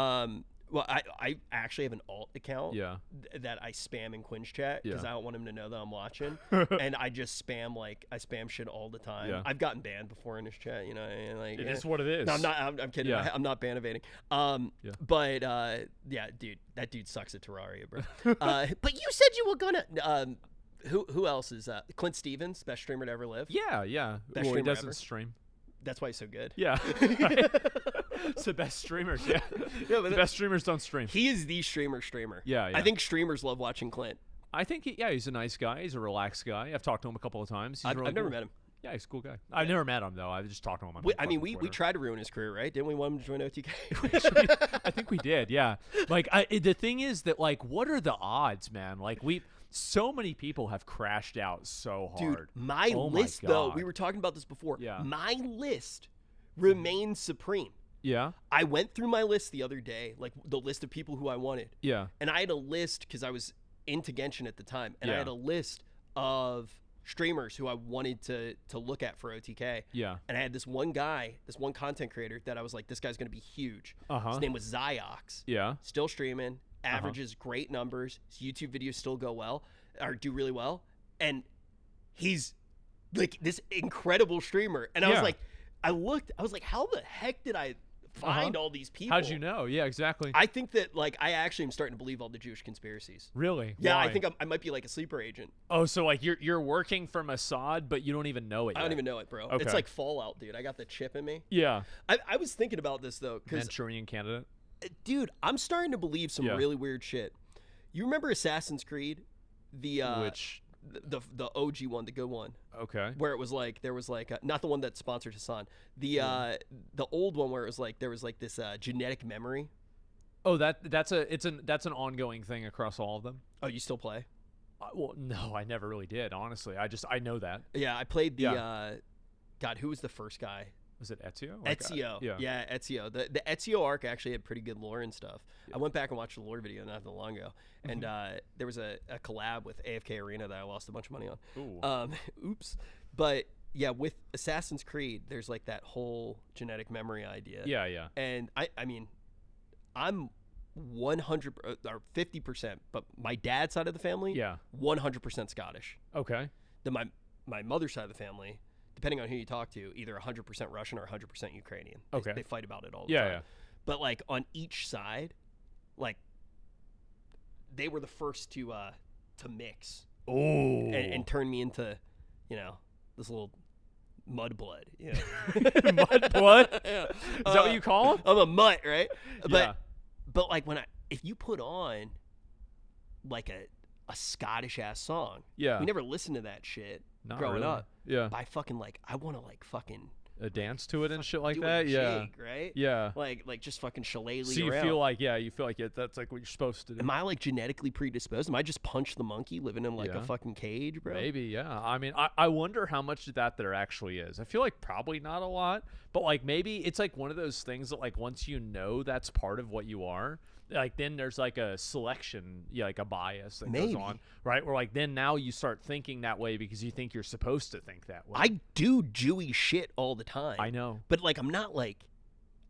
Well, I actually have an alt account
Yeah.
that I spam in Quinn's chat because
Yeah.
I don't want him to know that I'm watching. And I just spam shit all the time.
Yeah.
I've gotten banned before in his chat, and like
It is what it is.
No, I'm kidding.
Yeah.
I'm not ban evading.
Yeah.
But yeah, dude, that dude sucks at Terraria, bro. But you said you were gonna. Who else is Clint Stevens, best streamer to ever live?
Yeah.
Best
Well, he
streamer
doesn't
ever.
stream.
That's why he's so good.
Yeah. It's the best streamers. Yeah.
Yeah, but
The best streamers don't stream.
he is the streamer.
Yeah, yeah.
I think streamers love watching Clint.
I think he's a nice guy. He's a relaxed guy. I've talked to him a couple of times. He's
I've
really
never
cool.
met him.
Yeah, he's a cool guy. I've never met him though. I've just talked to him on
We
Twitter.
tried to ruin his career, right? Didn't we want him to join OTK?
I think we did, yeah. Like, the thing is that, like, what are the odds, man? Like, so many people have crashed out so hard.
Dude, my
Oh
list
my
though,
God.
we were talking about this before.
Yeah.
My list remains supreme.
Yeah,
I went through my list the other day, like the list of people who I wanted.
yeah,
And I had a list because I was into Genshin at the time, and I
Yeah.
had a list of streamers who I wanted to look at for OTK.
yeah.
And I had this one guy, this one content creator that I was like, this guy's going to be huge.
Uh-huh.
His name was Zyox.
Yeah,
Still streaming, averages great numbers. His YouTube videos still go well, or do really well. And he's like this incredible streamer. And I was
Yeah.
like, I was like, how the heck did I find all these people?
How'd you know? Yeah, exactly.
I think that like I actually am starting to believe all the Jewish conspiracies.
Really?
Yeah, I
Why?
think I might be like a sleeper agent.
Oh, so like you're working for Mossad, but you don't even know it yet.
I don't even know it, bro.
Okay.
It's like Fallout, dude. I got the chip in me.
Yeah.
I was thinking about this though, because
Manchurian candidate.
dude, I'm starting to believe some
Yeah.
really weird shit. You remember Assassin's Creed, the
Which?
the OG one, the good one,
Okay.
where it was like there was like not the one that sponsored Hassan, the old one where it was like there was like this genetic memory.
Oh, that's an ongoing thing across all of them.
Oh, you still play?
Well, no, I never really did. Honestly, I know that.
Yeah, I played the
Yeah.
God, who was the first guy?
Was it Ezio? Like,
Ezio.
yeah.
Ezio. The Ezio arc actually had pretty good lore and stuff. I went back and watched the lore video not that long ago, and there was a collab with AFK Arena that I lost a bunch of money on.
Ooh.
Oops. But yeah, with Assassin's Creed, there's like that whole genetic memory idea.
Yeah, yeah.
And I mean, I'm 100 or 50%, but my dad's side of the family,
Yeah.
100% Scottish.
Okay.
Then my mother's side of the family, depending on who you talk to, either 100% Russian or 100% Ukrainian.
Okay.
They fight about it all the
Yeah,
time.
yeah.
But like on each side, like they were the first to mix
Oh.
and turn me into, this little mudblood. Yeah.
Mud blood?
Yeah.
Is that what you call him?
I'm a mutt, right?
Yeah.
But like if you put on like a Scottish ass song,
Yeah.
we never listened to that shit
Not
growing
really.
up.
Yeah.
But I fucking like I want to like fucking
a dance to it and shit like
do a
that. Yeah.
jig, right?
Yeah.
Like just fucking shillelagh
So you
around.
feel like that's like what you're supposed to do.
Am I like genetically predisposed? Am I just punch the monkey living in like a
Yeah.
fucking cage, bro?
Maybe, yeah. I mean, I wonder how much of that there actually is. I feel like probably not a lot, but like maybe it's like one of those things that like once you know that's part of what you are, like then there's like a selection, like a bias that goes
Maybe.
on, right? Where like then now you start thinking that way because you think you're supposed to think that way.
I do Jewy shit all the time.
I know.
But like I'm not like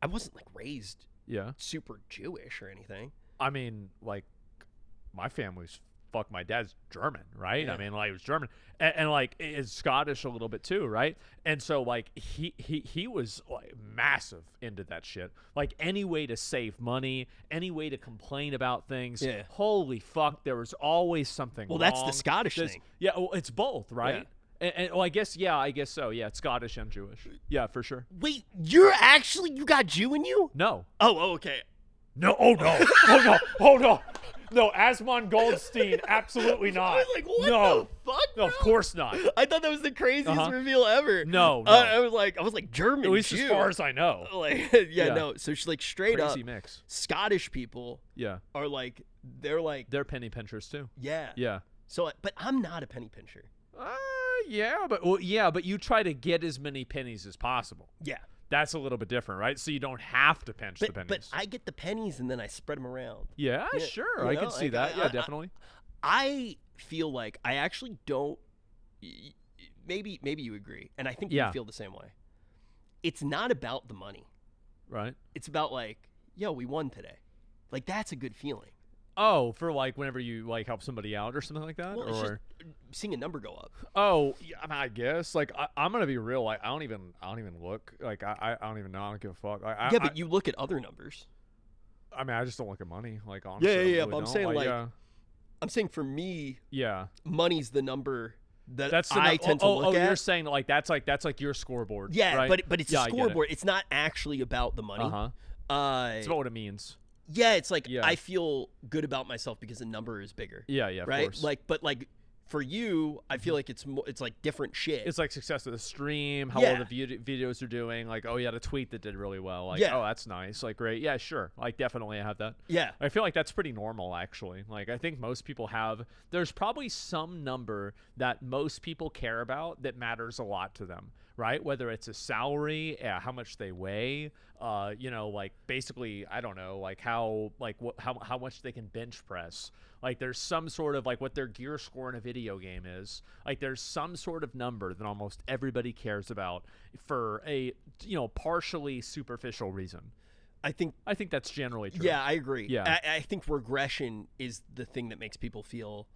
I wasn't like raised
Yeah.
super Jewish or anything.
I mean, like my family's my dad's German, right?
Yeah.
I mean, like he was German and like is Scottish a little bit too, right? And so like he was like massive into that shit. Like any way to save money, any way to complain about things.
Yeah.
Holy fuck, there was always something
Well,
wrong.
that's the Scottish
There's-
thing.
Yeah, well, it's both, right? And I guess so. Yeah, it's Scottish and Jewish. Yeah, for sure.
Wait, you got Jew in you?
No.
Oh, okay.
No, oh no. Oh no. Oh no. No, Asmongold, absolutely not.
I was like, what
no.
the fuck?
No, of
bro?
course not.
I thought that was the craziest
Uh-huh.
reveal ever.
No,
I was like German
At least
Jew.
as far as I know.
Like,
Yeah.
no. So she's like straight
Crazy
up.
mix.
Scottish people
Yeah.
are like
They're penny pinchers too.
yeah.
Yeah.
So, but I'm not a penny pincher.
But you try to get as many pennies as possible.
Yeah.
That's a little bit different, right? So you don't have to pinch the pennies.
But I get the pennies and then I spread them around.
yeah,
Yeah,
sure.
you
I
know,
can see
like,
that.
I-
Yeah,
I-
definitely.
I feel like I actually don't. Maybe you agree, and I think
Yeah.
you feel the same way. It's not about the money.
Right.
It's about like, yo, we won today. Like that's a good feeling.
Oh, for like whenever you like help somebody out or something like that,
Well, it's
or
just seeing a number go up.
oh, yeah, I mean, I guess like I'm gonna be real. Like I don't even look. Like I don't even know. I don't give a fuck.
Yeah, but you look at other numbers.
I mean, I just don't look at money. Like honestly,
Yeah,
I really
but I'm
don't.
saying like,
yeah,
I'm saying for me,
yeah.
money's the number that
That's the
I tend to look at.
You're saying like that's like your scoreboard.
Yeah,
right?
but it's
Yeah,
a
I get it.
scoreboard. It's not actually about the money.
Uh-huh. It's about what it means.
Yeah, it's like
Yeah.
I feel good about myself because the number is bigger.
Yeah, of
right?
course.
Like, but like for you, I feel like it's more. It's like different shit.
It's like success of the stream, how
Yeah.
well the videos are doing. Like, oh, you had a tweet that did really well. Like,
Yeah.
oh, that's nice. Like, great. Yeah, sure. Like, definitely I have that.
yeah,
I feel like that's pretty normal, actually. Like, I think most people have. There's probably some number that most people care about that matters a lot to them, right? Whether it's a salary, how much they weigh, like basically, I don't know, like how much they can bench press. Like, there's some sort of like what their gear score in a video game is. Like, there's some sort of number that almost everybody cares about for a partially superficial reason.
I think.
I think that's generally true.
Yeah, I agree.
Yeah.
I think regression is the thing that makes people feel.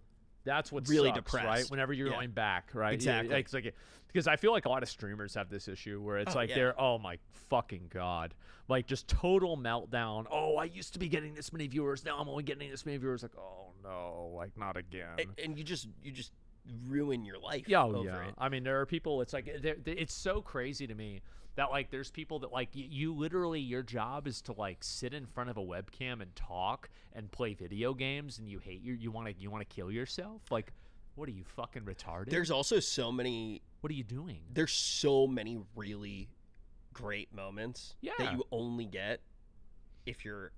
That's what
really
sucks,
depressed.
right? Whenever you're
Yeah.
going back, right?
Exactly.
It's like, because I feel like a lot of streamers have this issue where it's
Oh,
like
yeah.
they're, oh my fucking god, like just total meltdown. Oh, I used to be getting this many viewers, now I'm only getting this many viewers. Like, oh no, like not again.
And you just ruin your life.
Yeah,
over it.
I mean, there are people. It's like it's so crazy to me that like there's people that like you literally your job is to like sit in front of a webcam and talk and play video games, and you hate you want to kill yourself. Like, what are you, fucking retarded?
There's also so many.
What are you doing?
There's so many really great moments
Yeah.
that you only get if you're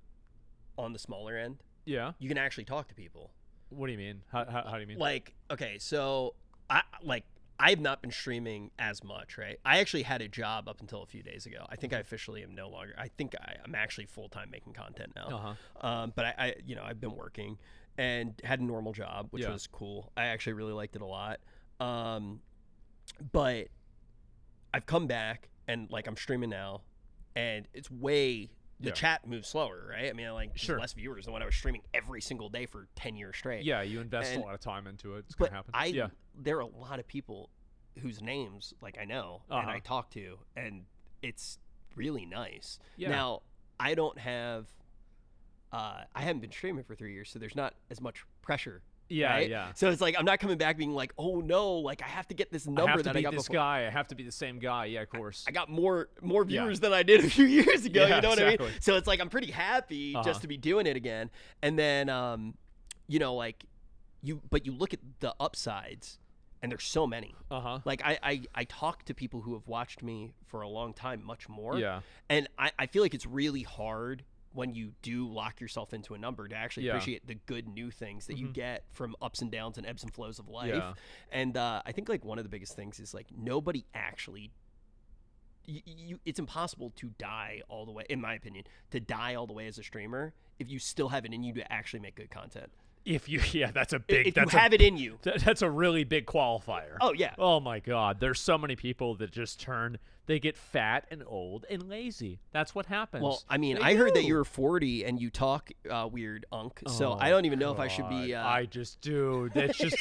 on the smaller end.
Yeah.
You can actually talk to people.
What do you mean? How do you mean?
Like, okay, so I've not been streaming as much, right? I actually had a job up until a few days ago. I think I officially am no longer. I think I'm actually full-time making content now. But I've been working and had a normal job, which
Yeah.
was cool. I actually really liked it a lot. But I've come back and like I'm streaming now, and it's the
Yeah.
chat moves slower, right? I mean, like
Sure.
less viewers than when I was streaming every single day for 10 years straight.
Yeah, you invest
And-
a lot of time into it. It's
But
gonna happen.
there are a lot of people whose names like I know and I talk to, and it's really nice.
Yeah.
Now I don't have, I haven't been streaming for 3 years, so there's not as much pressure.
Yeah,
right?
yeah.
So it's like I'm not coming back being like, oh no, like I have to get this number
I have to
that
be
I got
this
before.
guy. I have to be the same guy. Yeah, of course.
I got more viewers than I did a few years ago.
Yeah,
You know what I
exactly.
mean? So it's like I'm pretty happy just to be doing it again. And then, like you look at the upsides, and there's so many. Like I talk to people who have watched me for a long time much more.
Yeah.
And I feel like it's really hard when you do lock yourself into a number to actually appreciate the good new things that you get from ups and downs and ebbs and flows of life.
Yeah.
And I think like one of the biggest things is like nobody actually it's impossible to die all the way, in my opinion, to die all the way as a streamer if you still have it in you to actually make good content.
If you, that's a big.
If you have it in you,
that's a really big qualifier.
Oh yeah.
Oh my God, there's so many people that just turn. They get fat and old and lazy. That's what happens.
Well, I mean,
They
I heard that
do.
you were 40 and you talk weird, Unk. So
Oh,
I don't even know if I should be.
God. I just, dude, that's just.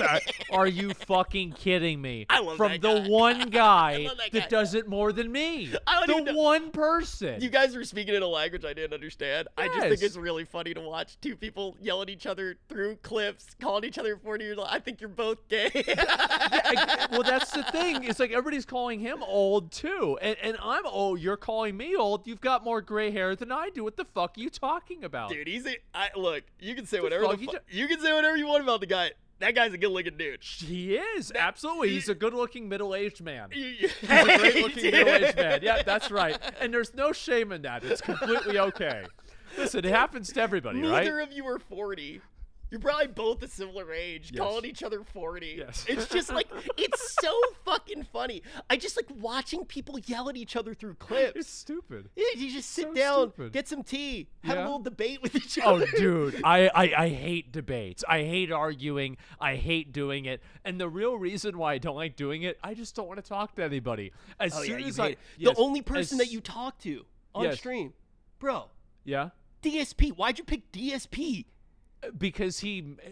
Are you fucking kidding me?
I love
From
that
the
guy.
one guy
love that
that
guy.
does it more than me.
I don't even
The
know-
one person.
You guys were speaking in a language I didn't understand. I just think
Yes.
it's really funny to watch two people yell at each other through clips, calling each other 40 years old. I think you're both gay.
Well, that's the thing. It's like everybody's calling him old too, and I'm old. You're calling me old. You've got more gray hair than I do. What the fuck are you talking about?
Dude, look, you can say whatever
fuck
you can say whatever you want about the guy. That guy's a good-looking dude.
He is absolutely. He's a good-looking middle-aged man. He's a
Hey,
great-looking
dude.
middle-aged man. Yeah, that's right. And there's no shame in that. It's completely okay. Listen, it happens to everybody, right?
Neither of you are 40. You're probably both a similar age,
Yes.
calling each other 40.
Yes.
It's just like, it's so fucking funny. I just like watching people yell at each other through clips.
It's stupid.
Yeah, you just sit
So
down,
stupid.
get some tea, have a
Yeah.
little debate with each
Oh,
other.
dude, I hate debates. I hate arguing. I hate doing it. And the real reason why I don't like doing it, I just don't want to talk to anybody. As
Oh,
soon
yeah,
as
you
I,
hate it.
yes,
The only person
as-
that you talk to on
Yes.
stream, bro,
yeah.
DSP. Why'd you pick DSP?
Because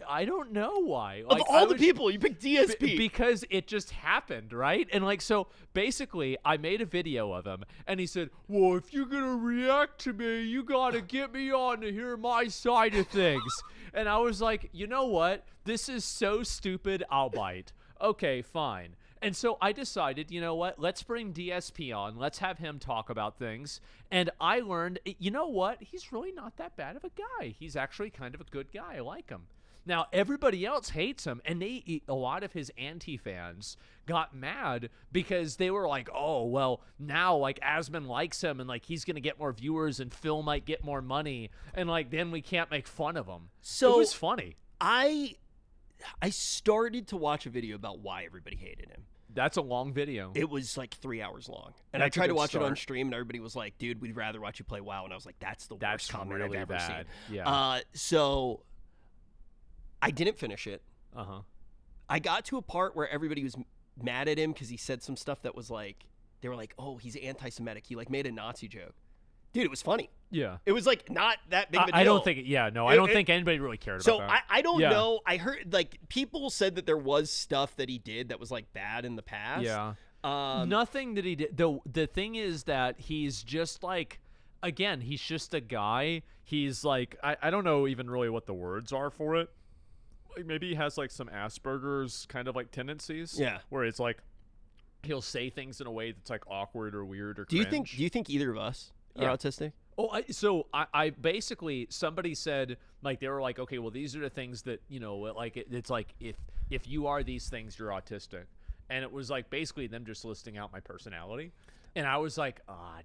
I don't know why.
Of
Like,
all
I
the
was-
people, you picked DSP.
because it just happened, right? And like, so basically I made a video of him and he said, well, if you're gonna react to me, you gotta get me on to hear my side of things. And I was like, you know what, this is so stupid, I'll bite. Okay, fine. And so I decided, you know what, let's bring DSP on, let's have him talk about things. And I learned, you know what, he's really not that bad of a guy. He's actually kind of a good guy. I like him. Now, everybody else hates him, and a lot of his anti-fans got mad because they were like, oh, well, now, like, Asmon likes him, and, like, he's going to get more viewers, and Phil might get more money, and, like, then we can't make fun of him.
So
it was funny.
I started to watch a video about why everybody hated him.
That's a long video.
It was like 3 hours long. And
That's
I
a
tried to
good
watch it on
start.
stream, and everybody was like, dude, we'd rather watch you play WoW. And I was like, that's the
That's
worst comment
really
I've ever
bad.
seen.
Yeah.
So I didn't finish it.
Uh-huh.
I got to a part where everybody was mad at him because he said some stuff that was like, they were like, oh, he's anti-Semitic. He like made a Nazi joke. Dude, it was funny.
Yeah.
It was like not that big of a deal.
I don't think, I don't think anybody really cared
So
about that.
I don't
Yeah.
know. I heard like people said that there was stuff that he did that was like bad in the past.
Yeah.
Um,
Nothing that he did. The thing is that he's just like, again, he's just a guy. He's like, I don't know even really what the words are for it. Like maybe he has like some Asperger's kind of like tendencies.
Yeah.
Where it's like he'll say things in a way that's like awkward or weird or
do you
cringe.
think either of us are
Yeah.
autistic?
Oh, I basically, somebody said, like, they were like, okay, well, these are the things that, you know, like, it's like, if you are these things, you're autistic. And it was like basically them just listing out my personality. And I was like,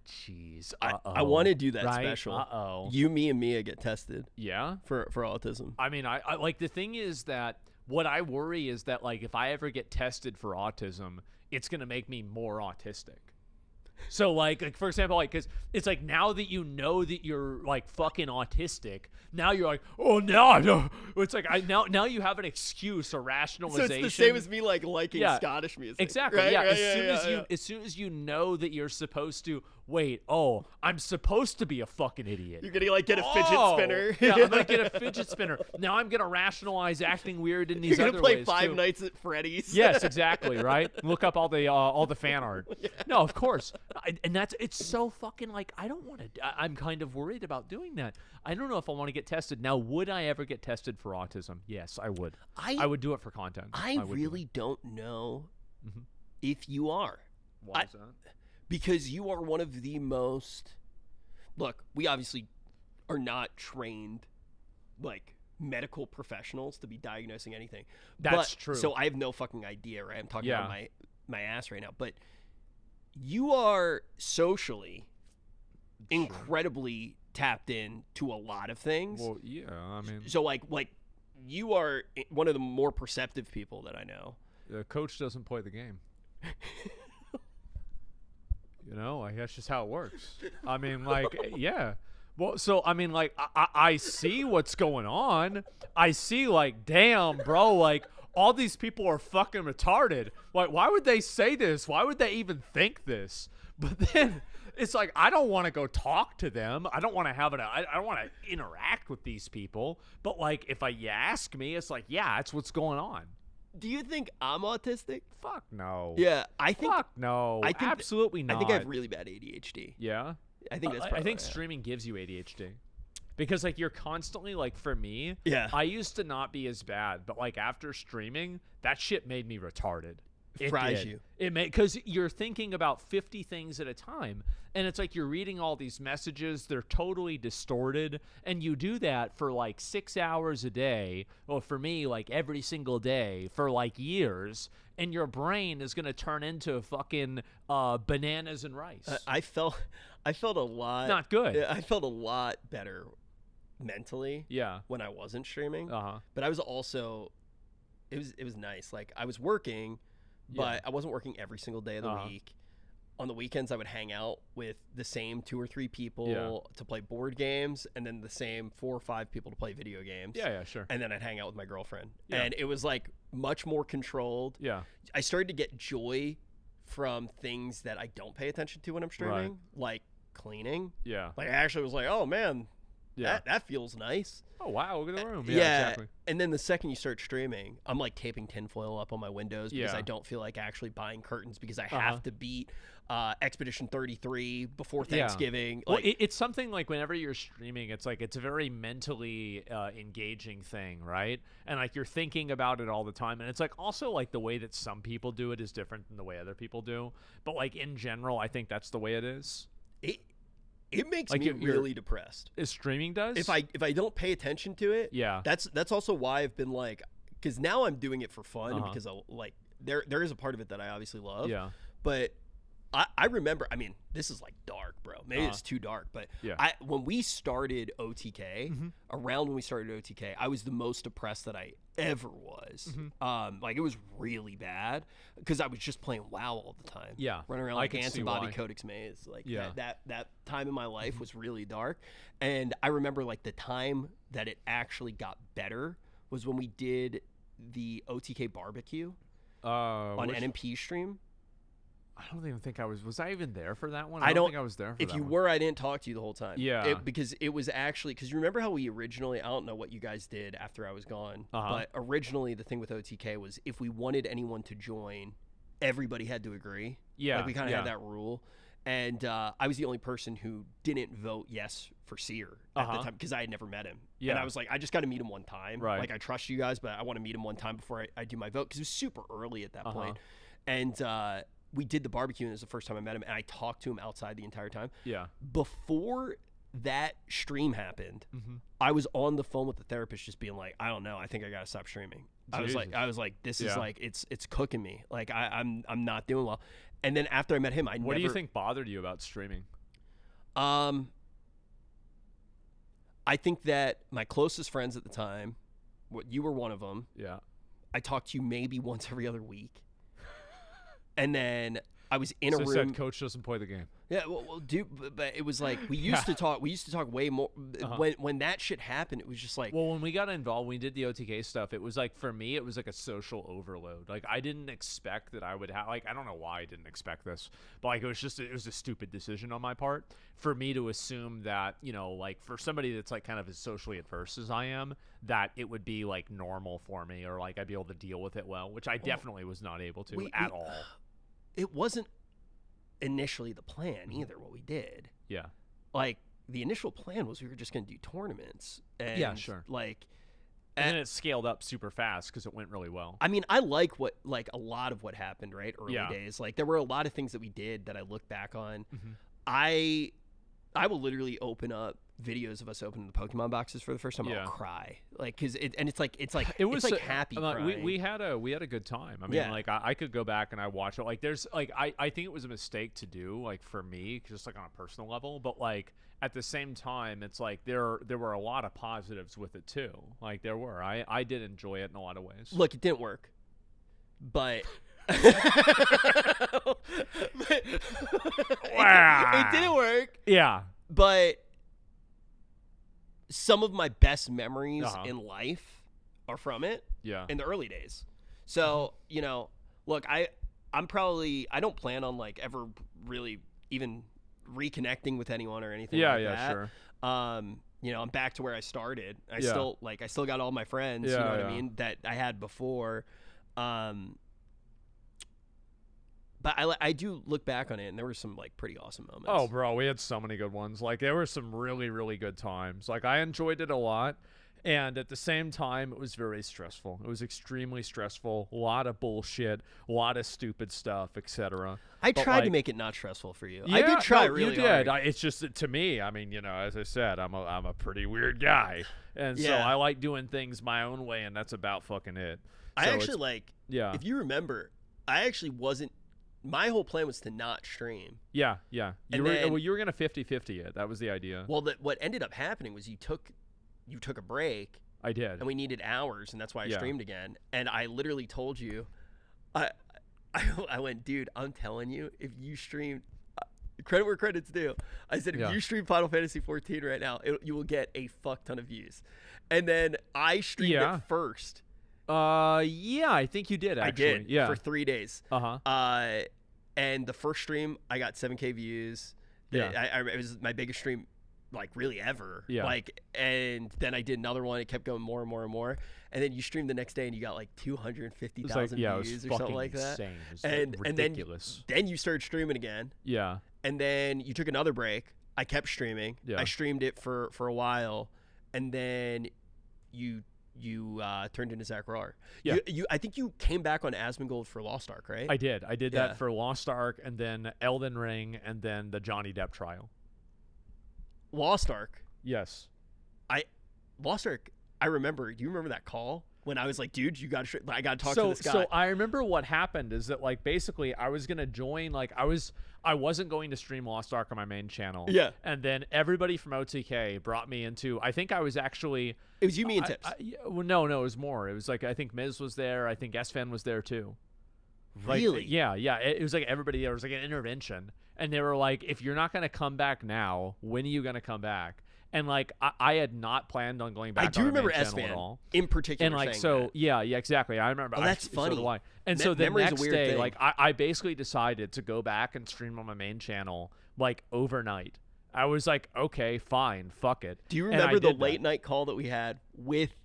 jeez.
I want to do that
right?
special.
Uh-oh.
You, me, and Mia get tested
Yeah?
for autism.
I mean, I like, the thing is that what I worry is that, like, if I ever get tested for autism, it's going to make me more autistic. So, like for example, like, because it's like now that you know that you're like fucking autistic, now you're like, oh no. It's like now you have an excuse, a
So
rationalization.
it's the same as me like liking
Yeah.
Scottish music.
Exactly.
Right?
Yeah.
Right,
As soon as you know that you're supposed to wait. Oh, I'm supposed to be a fucking idiot.
You're gonna like get a fidget spinner.
Yeah, I'm gonna get a fidget spinner. Now I'm gonna rationalize acting weird in these
You're
other
gonna play
ways
Five
too.
Nights at Freddy's.
Yes, exactly, right? Look up all the fan art. No, of course. And it's so fucking like, I don't want to, I'm kind of worried about doing that. I don't know if I want to get tested. Now, would I ever get tested for autism? Yes, I would. I would do it for content.
I
would do
really
it.
don't know if you are.
Why is that?
Because you are one of the most. Look, we obviously are not trained like medical professionals to be diagnosing anything.
That's true.
So I have no fucking idea, right? I'm talking
Yeah.
about my ass right now. But you are socially incredibly tapped in to a lot of things.
Well, yeah, I mean,
So like you are one of the more perceptive people that I know.
the coach doesn't play the game. You know, like that's just how it works. I mean, like, yeah. Well, so I mean, like, I see what's going on. I see, like, damn, bro, like, all these people are fucking retarded. Like, why would they say this? Why would they even think this? But then it's like, I don't want to go talk to them. I don't want to have I don't want to interact with these people. But like, if you ask me, it's like, yeah, that's what's going on.
Do you think I'm autistic?
Fuck no.
Yeah, I think.
Fuck no.
I think
absolutely not.
I think I have really bad ADHD.
Yeah.
I think that's.
I
probably
think
what I have.
streaming gives you ADHD. Because like you're constantly like for me,
Yeah.
I used to not be as bad, but like after streaming, that shit made me retarded. It
Fries
did.
you.
It made because you're thinking about 50 things at a time, and it's like you're reading all these messages. They're totally distorted, and you do that for like 6 hours a day. Well, for me, like every single day for like years, and your brain is gonna turn into fucking bananas and rice.
I felt a lot.
Not good.
Yeah, I felt a lot better mentally.
Yeah.
When I wasn't streaming.
Uh-huh.
But I was also. It was nice. Like I was working, but I wasn't working every single day of the week. On the weekends, I would hang out with the same 2 or 3 people to play board games, and then the same 4 or 5 people to play video games.
Yeah, sure.
And then I'd hang out with my girlfriend,
Yeah.
and it was like much more controlled.
Yeah.
I started to get joy from things that I don't pay attention to when I'm streaming, like cleaning.
Yeah.
Like I actually was like, oh man,
Yeah.
that feels nice.
Oh wow, look at the room.
Yeah,
Exactly.
And then the second you start streaming, I'm like taping tinfoil up on my windows because
Yeah.
I don't feel like actually buying curtains because I have to beat Expedition 33 before Thanksgiving.
Well,
Like,
it's something like whenever you're streaming, it's like it's a very mentally engaging thing, right? And like you're thinking about it all the time, and it's like also like the way that some people do it is different than the way other people do. But like in general, I think that's the way it is.
it makes
like
me
you're-
really depressed.
Is streaming does?
If I don't pay attention to it,
Yeah.
that's also why I've been like, because now I'm doing it for fun
Uh-huh.
because like there is a part of it that I obviously love.
Yeah.
But I remember, I mean, this is like dark, bro. Maybe it's too dark, but
Yeah.
when we started OTK, around when we started OTK, I was the most depressed that I ever was. Like it was really bad because I was just playing WoW all the time.
Yeah.
Running around
I
like
can
ants
see
and Bobby
why.
Codex Maze. Like
Yeah.
that time in my life was really dark. And I remember like the time that it actually got better was when we did the OTK barbecue on
which-
NMP stream.
I don't even think I was I even there for that one?
I
I
don't
think I was there for
If
that
you
one.
were, I didn't talk to you the whole time.
Yeah.
Because it was actually, because you remember how we originally, I don't know what you guys did after I was gone, but originally the thing with OTK was if we wanted anyone to join, everybody had to agree.
Yeah,
Like we kind of
yeah.
had that rule. And I was the only person who didn't vote yes for Seer at the time because I had never met him.
Yeah.
And I was like, I just got to meet him one time.
Right.
Like I trust you guys, but I want to meet him one time before I do my vote because it was super early at that point. And we did the barbecue, and it was the first time I met him, and I talked to him outside the entire time.
Yeah.
Before that stream happened, I was on the phone with the therapist just being like, I don't know, I think I gotta stop streaming. I was like, this is
Yeah.
like it's cooking me. Like I'm not doing well. And then after I met him,
What do you think bothered you about streaming?
I think that my closest friends at the time, you were one of them.
Yeah.
I talked to you maybe once every other week. And then I was in a
So
room.
said coach doesn't play the game.
Yeah, well, dude, but it was like we used to talk. We used to talk way more. When that shit happened, it was just like,
Well, when we got involved, when we did the OTK stuff, it was like, for me, it was like a social overload. Like, I didn't expect that I would have, like, I don't know why I didn't expect this, but like, it was a stupid decision on my part for me to assume that, you know, like for somebody that's like kind of as socially adverse as I am, that it would be like normal for me or like I'd be able to deal with it well, which I definitely was not able to at all.
it wasn't initially the plan either. What we did,
Yeah.
like the initial plan was we were just going to do tournaments. And
Yeah, sure.
Like,
And then it scaled up super fast because it went really well.
I mean, I like a lot of what happened, right? Early
Yeah.
days. Like there were a lot of things that we did that I look back on.
Mm-hmm.
I will literally open up videos of us opening the Pokemon boxes for the first time,
Yeah.
I'll cry. Like, cause it's like
It was
it's like happy crying.
we had a good time. I mean,
Yeah.
like I could go back and I watch it. Like there's like I think it was a mistake to do, like for me, just like on a personal level. But like at the same time, it's like there were a lot of positives with it too. Like there were. I did enjoy it in a lot of ways.
Look, it didn't work, but. It didn't work,
Yeah.
but some of my best memories
Uh-huh.
in life are from it
Yeah.
in the early days. So, you know, look, I'm probably, I don't plan on like ever really even reconnecting with anyone or anything
Yeah.
like
Yeah.
that.
Sure.
You know, I'm back to where I started. I
Yeah.
still got all my friends, you
Yeah,
know what
yeah.
I mean, that I had before. But I do look back on it, and there were some like pretty awesome moments.
Oh, bro, we had so many good ones. Like there were some really, really good times. Like I enjoyed it a lot, and at the same time, it was very stressful. It was extremely stressful. A lot of bullshit, a lot of stupid stuff, etc.
I
but,
tried to
like-
make it not stressful for you.
Yeah,
I did try
no,
really
you did.
hard.
It's just that to me. I mean, you know, as I said, I'm a pretty weird guy, and so
Yeah.
I like doing things my own way, and that's about fucking it.
I
So
actually
it's-
like.
yeah,
If you remember, I actually wasn't. My whole plan was to not stream.
yeah.
And then-
You were gonna 50-50 it. That was the idea.
Well, what ended up happening was you took a break,
I did.
and we needed hours, and that's why I
Yeah.
streamed again. And I literally told you, I went, dude, I'm telling you, if you streamed, credit where credit's due. I said, if
Yeah.
you stream Final Fantasy 14 right now, you will get a fuck ton of views. And then I streamed
Yeah.
it first.
Yeah, I think you did. Actually,
I did
Yeah.
for 3 days.
Uh-huh.
And the first stream, I got 7K views.
Yeah.
It was my biggest stream, like really ever.
Yeah.
Like, and then I did another one. It kept going more and more and more. And then you streamed the next day, and you got like
It was
250,000
like, yeah, it was
views or
fucking
something like that.
insane. It was
And
ridiculous.
then you started streaming again,
Yeah.
and then you took another break. I kept streaming.
Yeah.
I streamed it for a while, and then you turned into Zach Rohr.
Yeah.
I think you came back on Asmongold for Lost Ark, right?
I did. I did
Yeah.
that for Lost Ark, and then Elden Ring, and then the Johnny Depp trial.
Lost Ark.
Yes.
Lost Ark. I remember. Do you remember that call when I was like, "Dude, I got to talk to
So
this guy."
so I remember what happened is that like basically I was gonna join like I wasn't going to stream Lost Ark on my main channel.
Yeah.
And then everybody from OTK brought me into. I think I was actually.
It was you, me, and Tips.
Well, no, it was more. It was like I think Miz was there. I think SFan was there too. Like,
Really?
Yeah. It was like everybody there. It was like an intervention, and they were like, "If you're not gonna come back now, when are you gonna come back?" And like I had not planned on going back.
I do
on
remember
main channel at
SFan
all.
in particular.
And like
saying
so,
that.
yeah, exactly. I remember.
Oh, that's
actually, so
funny.
do I. And so the
memory's a
next
weird
day,
thing.
like I basically decided to go back and stream on my main channel like overnight. I was like, okay, fine, fuck it.
Do you
And I
remember the
did that.
late night call that we had with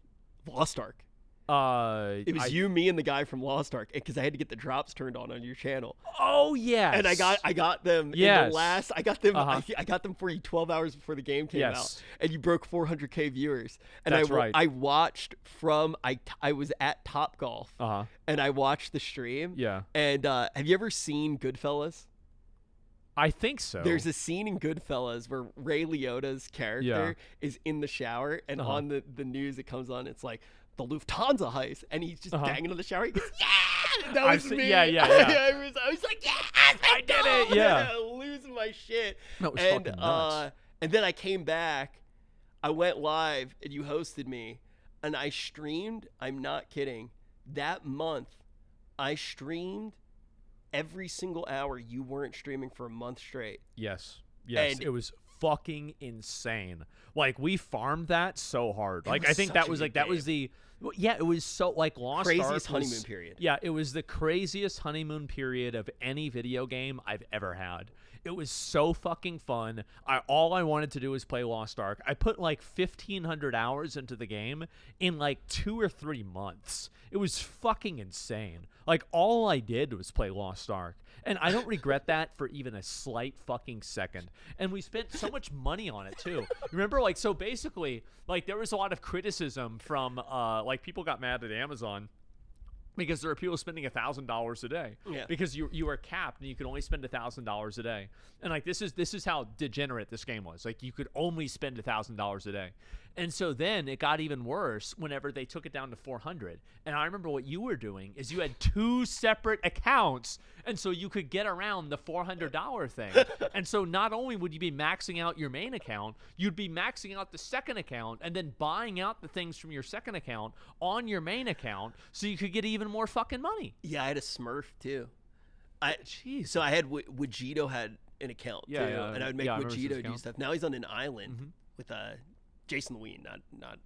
Lost Ark? It was
I-
you, me, and the guy from Lost Ark, because I had to get the drops turned on your channel.
Oh yes.
And I got them in
Yes.
the last. I got them.
Uh-huh.
I got them for you 12 hours before the game came
Yes.
out, and you broke 400K viewers. And
That's right.
I watched from. I was at Top Golf,
Uh-huh.
and I watched the stream.
Yeah.
And have you ever seen Goodfellas?
I think so.
There's a scene in Goodfellas where Ray Liotta's character is in the shower, and
Uh-huh.
on the news it comes on. It's like the Lufthansa heist, and he's just
Uh-huh.
banging on the shower. He goes, "Yeah!" That
I've
was
seen-
me.
yeah.
I was like, "Yes, I
did it,
know!"
yeah.
losing my shit.
No, it was
and
fucking nuts.
and then I came back. I went live, and you hosted me, and I streamed. I'm not kidding. That month, I streamed every single hour. You weren't streaming for a month straight.
Yes.
And-
it was fucking insane. Like we farmed that so hard. Like
was
I think
such
that
a
was
good
like that was the yeah, it was so like Lost Ark
Craziest
was-
honeymoon period.
Yeah, it was the craziest honeymoon period of any video game I've ever had. It was so fucking fun. All I wanted to do was play Lost Ark. I put like 1,500 hours into the game in like 2 or 3 months. It was fucking insane. Like all I did was play Lost Ark. And I don't regret that for even a slight fucking second. And we spent so much money on it too. Remember, like, so basically, like, there was a lot of criticism from, like, people got mad at Amazon because there are people spending $1,000 a day.
Yeah.
Because you are capped and you can only spend $1,000 a day. And like this is how degenerate this game was. Like you could only spend $1,000 a day. And so then it got even worse whenever they took it down to 400. And I remember what you were doing is you had 2 separate accounts, and so you could get around the $400 thing. And so not only would you be maxing out your main account, you'd be maxing out the second account and then buying out the things from your second account on your main account so you could get even more fucking money.
Yeah, I had a Smurf too.
Jeez.
So I had Wajito had an account too,
Yeah,
and I would make
yeah, I remember his
Wajito do
account.
stuff. Now he's on an island with Jason Leween, not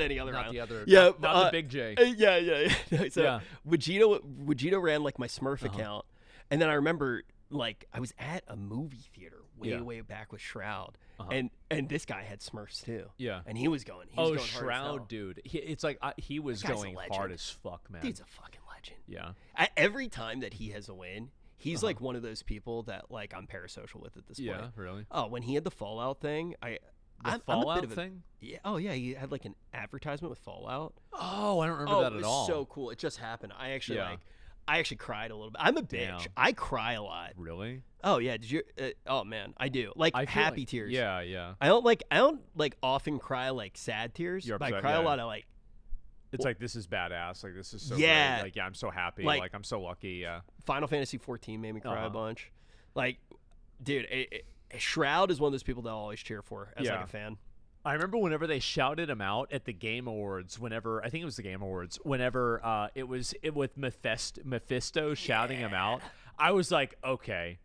any other
Not
island.
the other,
Yeah,
not the Big J.
Yeah. So
Yeah.
Wajito ran like my Smurf account, and then I remember like I was at a movie theater way back with Shroud, and this guy had Smurfs too.
Yeah.
and he was going. He was going hard as hell.
Shroud, dude. It's like he was
That guy's a
going
legend.
hard as fuck, man.
Dude's a fucking legend.
Yeah.
Every time that he has a win, he's like one of those people that like I'm parasocial with at this point.
Yeah, really.
Oh, when he had the Fallout thing, I'm a
Fallout
bit of a,
thing?
Yeah. Oh yeah, he had like an advertisement with Fallout.
Oh, I don't remember that
it
at
was
all.
so cool. It just happened. I actually
Yeah.
I actually cried a little bit. I'm a bitch.
Damn.
I cry a lot.
Really?
Oh yeah. Did you? Oh man, I do. Like
I feel
happy
like-
tears.
Yeah, yeah.
I don't like often cry like sad tears.
You're
But I
upset,
cry a
yeah.
lot of like
It's like, this is badass. Like, this is so
Yeah.
great. Like, yeah, I'm so happy.
Like-
Like, I'm so lucky. Yeah.
Final Fantasy 14 made me cry a
Uh-huh.
bunch. Like, dude, Shroud is one of those people that I'll always cheer for as like
Yeah.
a fan.
I remember whenever they shouted him out at the Game Awards, whenever, I think it was the Game Awards, whenever it was with Mephisto shouting him out, I was like, okay,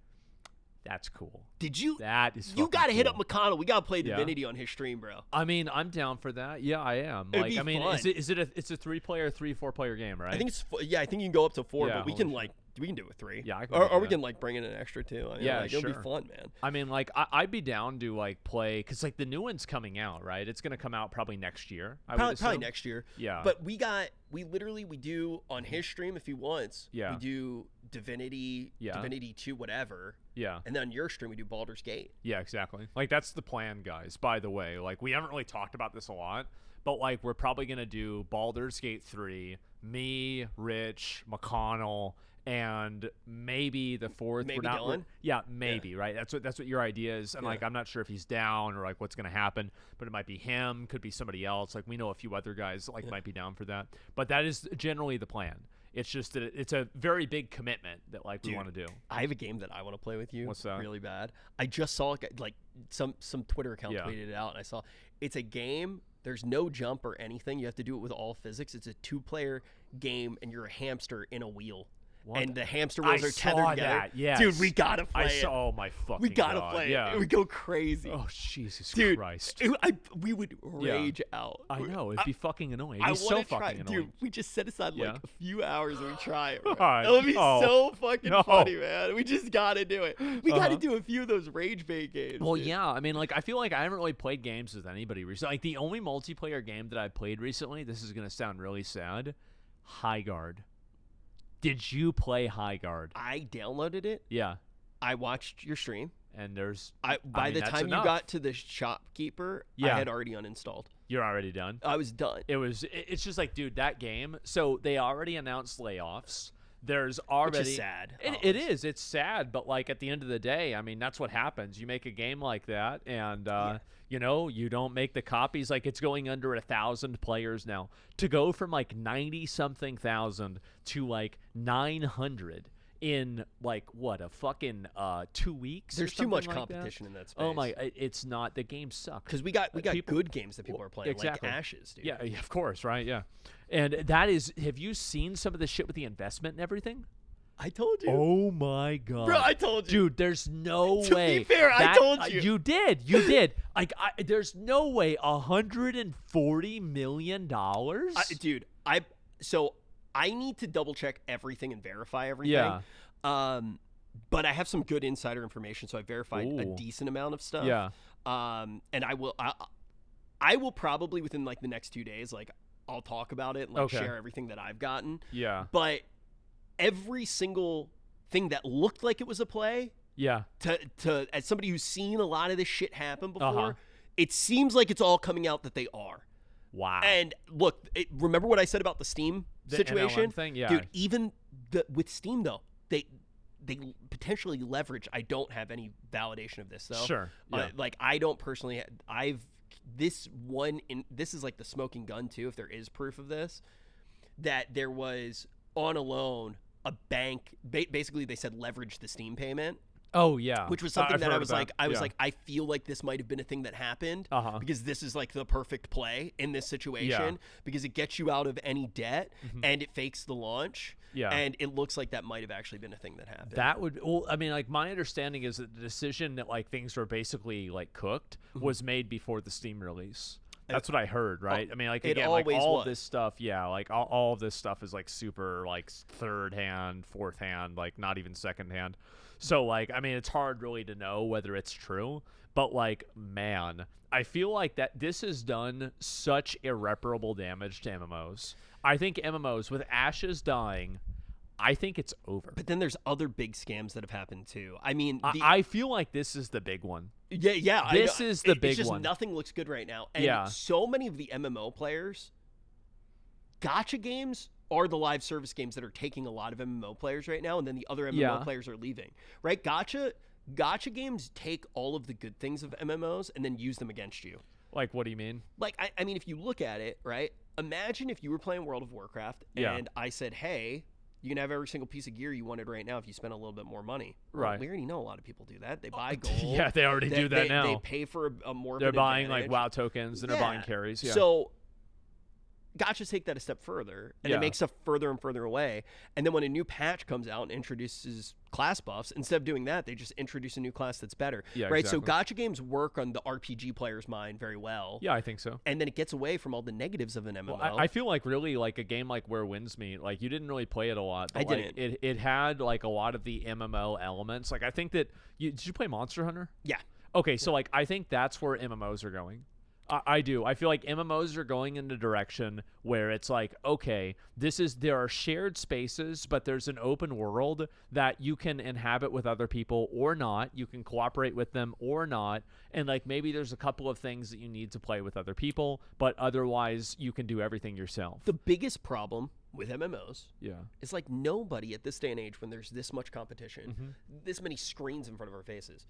that's cool.
Did you?
That is
You
fucking
got to hit
cool.
up McConnell. We got to play
Yeah.
Divinity on his stream, bro.
I mean, I'm down for that. Yeah, I am.
It'd
Like,
be
I mean,
fun.
is it it's a 3-player, 4-player game, right?
I think it's I think you can go up to 4,
Yeah,
but we
holy
can
shit.
like we can do it 3.
Yeah, I can
or
do
we
that.
can like bring in an extra 2. I mean,
Yeah,
like, it'll be
sure.
fun, man.
I mean, like, I'd be down to, like, play, because, like, the new one's coming out, right? It's going to come out probably next year, I would
Probably
assume.
next year.
Yeah.
But we do on his stream if he wants.
Yeah.
We do Divinity,
Yeah.
Divinity 2, whatever.
Yeah.
And then on your stream we do Baldur's Gate.
Yeah, exactly. Like, that's the plan, guys, by the way. Like, we haven't really talked about this a lot, but, like, we're probably going to do Baldur's Gate 3, me, Rich, McConnell, and maybe the 4th.
Maybe
we're not,
Dylan?
Yeah, maybe, right? That's what your idea is. And,
Yeah.
like, I'm not sure if he's down or, like, what's going to happen, but it might be him, could be somebody else. Like, we know a few other guys that, like, might be down for that. But that is generally the plan. It's just that it's a very big commitment that, like, we
Dude,
want to do.
I have a game that I want to play with you.
What's that?
Really bad. I just saw like some Twitter account
Yeah.
tweeted it out, and I saw it's a game. There's no jump or anything. You have to do it with all physics. It's a 2-player game, and you're a hamster in a wheel.
What?
And the hamster wheels
I
are tethered
saw
together.
that, yes.
Dude, we gotta play
I
it.
saw, oh, my fucking
We gotta
God.
play
Yeah.
it. We go crazy.
Oh, Jesus
Dude,
Christ.
we would rage out.
I know. It'd be fucking annoying.
I
It'd be
want
so
to try,
fucking annoying.
dude. We just set aside
Yeah.
like a few hours and we try it. Bro.
God,
It would be
no.
so fucking
No.
funny, man. We just gotta do it. We gotta
Uh-huh.
do a few of those rage bait games.
Well,
dude.
yeah. I mean, like, I feel like I haven't really played games with anybody recently. Like, the only multiplayer game that I played recently, this is going to sound really sad, High Guard. Did you play High Guard?
I downloaded it.
Yeah.
I watched your stream.
And there's...
By
mean,
the
that's
time
enough.
you got to the shopkeeper,
Yeah.
I had already uninstalled.
You're already done?
I was done.
It's just like, dude, that game... So, they already announced layoffs. There's already...
Which is sad.
It is. It's sad, but, like, at the end of the day, I mean, that's what happens. You make a game like that, and, you know, you don't make the copies. Like, it's going under 1,000 players now. To go from, like, 90-something thousand to, like, 900 in, like, what, a fucking 2 weeks?
There's
or
too much
something like that?
competition in that space.
Oh, my... It's not... The game sucks.
Because we got
people-
good games that people are playing,
exactly.
like Ashes, dude.
Yeah, of course, right? Yeah. And that is... Have you seen some of the shit with the investment and everything?
I told you.
Oh my God.
Bro, I told you.
Dude, there's no
To
way.
be fair, I told you.
You did. Like, there's no way $140 million?
Dude, so I need to double check everything and verify everything.
Yeah.
But I have some good insider information, so I verified a
Ooh.
decent amount of stuff.
Yeah.
And I will probably within like the next 2 days, like I'll talk about it and like
Okay.
share everything that I've gotten.
Yeah.
But every single thing that looked like it was a play,
Yeah.
to as somebody who's seen a lot of this shit happen before,
Uh-huh.
it seems like it's all coming out that they are.
Wow.
And look, remember what I said about the Steam
The
situation
MLM thing, yeah.
dude. Even with Steam though, they potentially leverage. I don't have any validation of this though.
Sure. Yeah.
Like I don't personally. This is like the smoking gun too. If there is proof of this, that there was on a loan a bank. Basically, they said leverage the Steam payment.
Oh yeah,
Which was something that I was like,
yeah.
I feel like this might have been a thing that happened because this is like the perfect play in this situation because it gets you out of any debt and it fakes the launch.
Yeah.
And it looks like that might have actually been a thing that happened.
That would, well, I mean, like my understanding is that the decision that like things were basically like cooked was made before the Steam release. That's what I heard, right? I mean, like again, like all of this stuff, like all of this stuff is like super like third hand, fourth hand, like not even second hand. So like, I mean, it's hard really to know whether it's true, but like, man, I feel like that this has done such irreparable damage to MMOs. I think MMOs with Ashes dying, I think it's over.
But then there's other big scams that have happened too. I mean,
I feel like this is the big one.
Yeah.
This is the big
it's just
one.
Nothing looks good right now. And so many of the MMO players, gacha games are the live service games that are taking a lot of MMO players right now, and then the other MMO players are leaving. Right? Gacha games take all of the good things of MMOs and then use them against you.
Like, what do you mean?
Like, I mean, if you look at it, right? Imagine if you were playing World of Warcraft and I said, hey, you can have every single piece of gear you wanted right now if you spend a little bit more money.
Right.
Well, we already know a lot of people do that. They buy gold.
Yeah, they already do that now.
They pay for a more.
They're buying
advantage.
like WoW tokens and they're buying carries. Yeah.
So, gotchas take that a step further, and it makes stuff further and further away. And then when a new patch comes out and introduces class buffs, instead of doing that, they just introduce a new class that's better.
Yeah,
right.
exactly.
So gotcha games work on the RPG player's mind very well.
Yeah, I think so.
And then it gets away from all the negatives of an MMO.
Well, I feel like really like a game like Where Winds Meet, like you didn't really play it a lot. But
I didn't.
It had like a lot of the MMO elements. Like I think that did you play Monster Hunter?
Yeah.
Okay, so like I think that's where MMOs are going. I do. I feel like MMOs are going in a direction where it's like, okay, there are shared spaces, but there's an open world that you can inhabit with other people or not. You can cooperate with them or not. And like maybe there's a couple of things that you need to play with other people, but otherwise you can do everything yourself.
The biggest problem with MMOs is like nobody at this day and age, when there's this much competition, this many screens in front of our faces,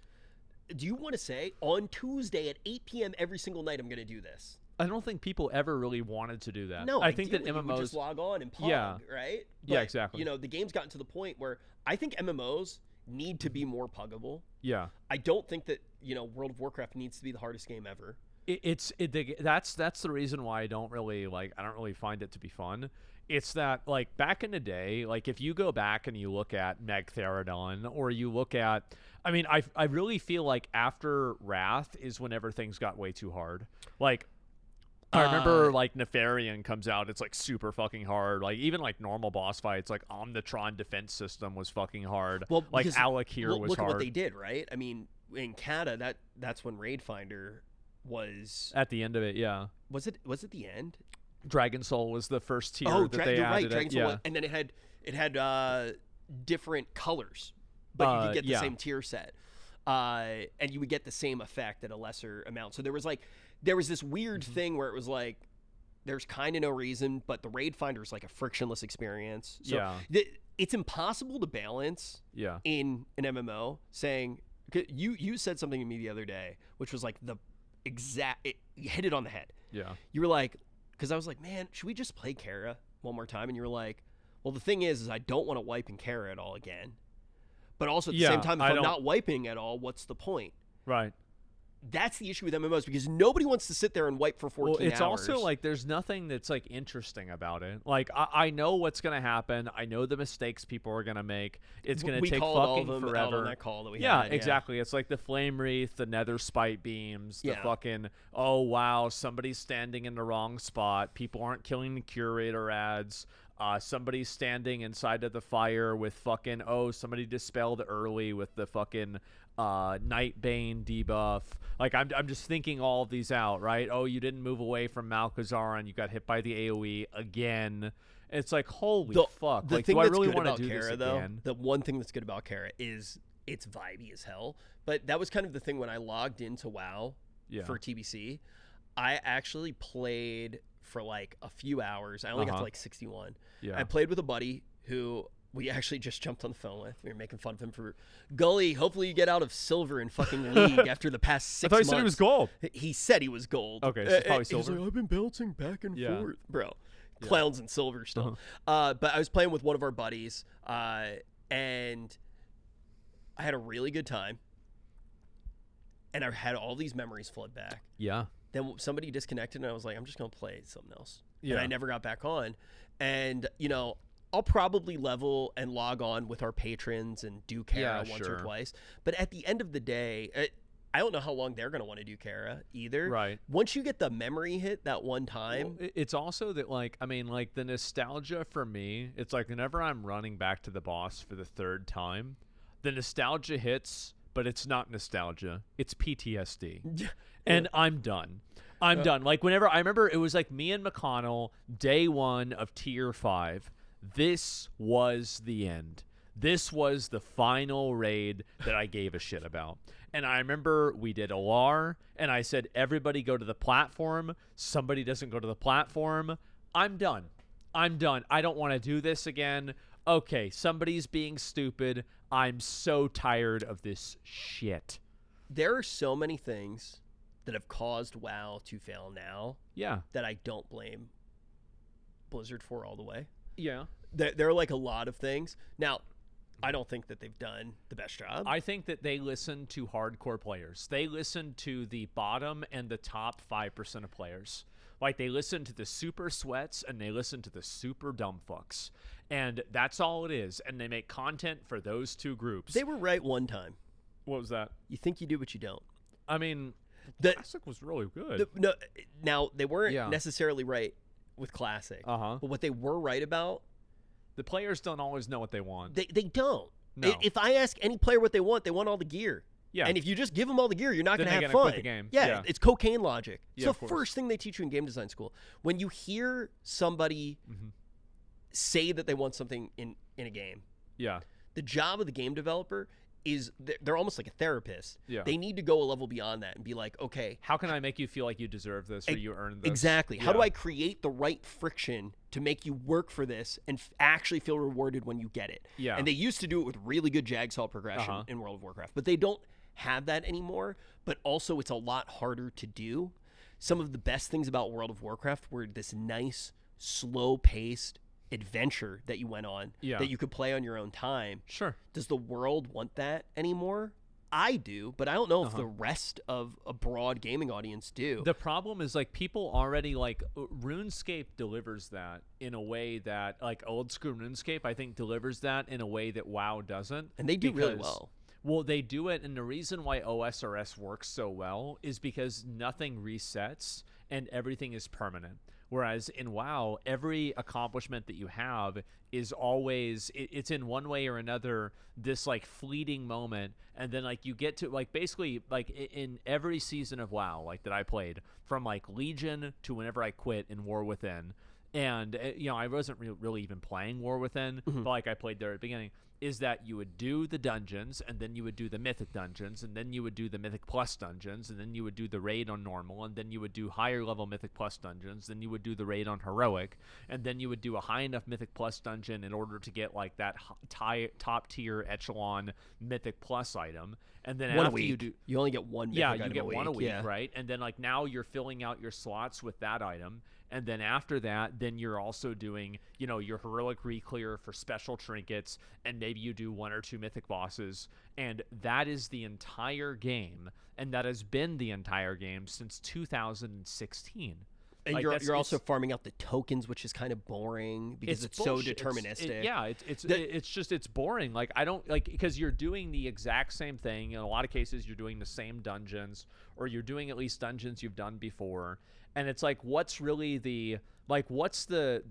do you want to say on Tuesday at 8 p.m. every single night I'm going to do this?
I don't think people ever really wanted to do that.
No,
I think that
you would
MMOs
just log on and pog, right? But,
yeah, exactly.
You know, the game's gotten to the point where I think MMOs need to be more puggable.
Yeah.
I don't think that, you know, World of Warcraft needs to be the hardest game ever.
That's the reason why I don't really find it to be fun. It's that like back in the day, like if you go back and you look at Meg Theridon or you look at, I mean, I really feel like after Wrath is whenever things got way too hard. Like I remember like Nefarian comes out, it's like super fucking hard. Like even like normal boss fights, like Omnitron defense system was fucking hard.
Well,
like Alec here was
look
hard.
Look at what they did, right? I mean, in Kata, that's when Raid Finder was
at the end of it. Yeah.
Was it the end?
Dragon Soul was the first tier that they
you're
added.
Right, Dragon Soul, and then it had different colors, but you could get the same tier set, and you would get the same effect at a lesser amount. So there was this weird thing where it was like there's kind of no reason, but the Raid Finder is like a frictionless experience. So it's impossible to balance.
Yeah.
In an MMO, saying you said something to me the other day, which was like you hit it on the head.
Yeah.
You were like. Because I was like, man, should we just play Kara one more time? And you were like, well, the thing is I don't want to wipe in Kara at all again. But also at the same time, if I'm not wiping at all, what's the point?
Right.
That's the issue with MMOs because nobody wants to sit there and wipe for 14 hours.
It's also like there's nothing that's like interesting about it. Like I know what's going to happen. I know the mistakes people are going to make. It's going to take fucking forever.
Out on that call that we
had, exactly. It's like the Flame Wreath, the Nether Spite Beams, the fucking, oh wow, somebody's standing in the wrong spot. People aren't killing the Curator ads. Somebody's standing inside of the fire with fucking, somebody dispelled early with the fucking Nightbane debuff. Like I'm just thinking all of these out, right? Oh, you didn't move away from Malkazar and you got hit by the AoE again. It's like, holy fuck.
The
like,
thing
do I
that's
really
good
want to
about
do
Kara,
this
though,
again?
the one thing that's good about Kara is it's vibey as hell. But that was kind of the thing when I logged into WoW for TBC. I actually played for like a few hours. I only got to like 61.
Yeah.
I played with a buddy who we actually just jumped on the phone with. We were making fun of him for Gully. Hopefully you get out of silver in fucking league after the past 6 months.
I thought he said he was gold.
He said he was gold.
Okay, so it's probably
He was
silver.
like, I've been bouncing back and
Yeah.
forth, bro. Clowns and silver still. But I was playing with one of our buddies, and I had a really good time. And I had all these memories flood back.
Yeah.
Then somebody disconnected, and I was like, I'm just going to play something else.
Yeah.
And I never got back on. And, you know, I'll probably level and log on with our patrons and do Kara once or twice. But at the end of the day, I don't know how long they're going to want to do Kara either.
Right.
Once you get the memory hit that one time.
Well, it's also that, like, I mean, like, the nostalgia for me, it's like whenever I'm running back to the boss for the third time, the nostalgia hits, but it's not nostalgia. It's PTSD. And I'm done. I'm done. Like, whenever I remember it was like me and McConnell, day one of tier 5. This was the end. This was the final raid that I gave a shit about. And I remember we did a LAR, and I said, everybody go to the platform. Somebody doesn't go to the platform. I'm done. I'm done. I don't want to do this again. Okay, somebody's being stupid. I'm so tired of this shit.
There are so many things that have caused WoW to fail now.
Yeah.
That I don't blame Blizzard for all the way.
Yeah.
There are like a lot of things. Now, I don't think that they've done the best job.
I think that they listen to hardcore players. They listen to the bottom and the top 5% of players. Like, they listen to the super sweats and they listen to the super dumb fucks. And that's all it is. And they make content for those two groups.
They were right one time.
What was that?
You think you do, but you don't.
I mean,
the
Classic was really good.
No, now, they weren't
Yeah.
necessarily right with Classic.
Uh-huh.
But what they were right about,
The players don't always know what they want.
they don't.
No.
If I ask any player what they want all the gear.
Yeah.
And if you just give them all the gear, you're not
Then
going to
they're
have
gonna
fun.
quit the game.
Yeah,
Yeah.
it's cocaine logic.
Yeah,
It's
of
the
course.
first thing they teach you in game design school. When you hear somebody say that they want something in a game,
Yeah.
the job of the game developer is they're almost like a therapist.
Yeah.
They need to go a level beyond that and be like, okay,
How can I make you feel like you deserve this or you earned this?
exactly. How do
Yeah.
I create the right friction to make you work for this and actually feel rewarded when you get it?
Yeah.
And they used to do it with really good Jagsaw progression in World of Warcraft, but they don't have that anymore. But also, it's a lot harder to do. Some of the best things about World of Warcraft were this nice, slow-paced adventure that you went on that you could play on your own time.
Sure.
Does the world want that anymore? I do, but I don't know if the rest of a broad gaming audience do.
The problem is, like, people already, like, RuneScape delivers that in a way that, like, old school RuneScape, I think, delivers that in a way that WoW doesn't.
And they do really
because-
well.
Well, they do it, and the reason why OSRS works so well is because nothing resets and everything is permanent. Whereas in WoW, every accomplishment that you have is always, it's in one way or another this, like, fleeting moment, and then, like, you get to, like, basically, like, in every season of WoW, like, that I played, from, like, Legion to whenever I quit in War Within, and, you know, I wasn't really even playing War Within, but, like, I played there at the beginning, is that you would do the dungeons, and then you would do the mythic dungeons, and then you would do the mythic plus dungeons, and then you would do the raid on normal, and then you would do higher level mythic plus dungeons, then you would do the raid on heroic, and then you would do a high enough mythic plus dungeon in order to get, like, that top tier echelon mythic plus item, and then
One a
after
week.
you do,
You only get one mythic
yeah,
item
you get
a week.
one a week,
yeah.
right? And then, like, now you're filling out your slots with that item. And then after that, then you're also doing, you know, your heroic reclear for special trinkets, and maybe you do one or two mythic bosses. And that is the entire game. And that has been the entire game since 2016.
And
Like,
you're also farming out the tokens, which is kind of boring because it's so
bullshit.
deterministic.
It's boring. Like, I don't like, because you're doing the exact same thing. In a lot of cases, you're doing the same dungeons, or you're doing at least dungeons you've done before. And it's like, what's really the, like, what's the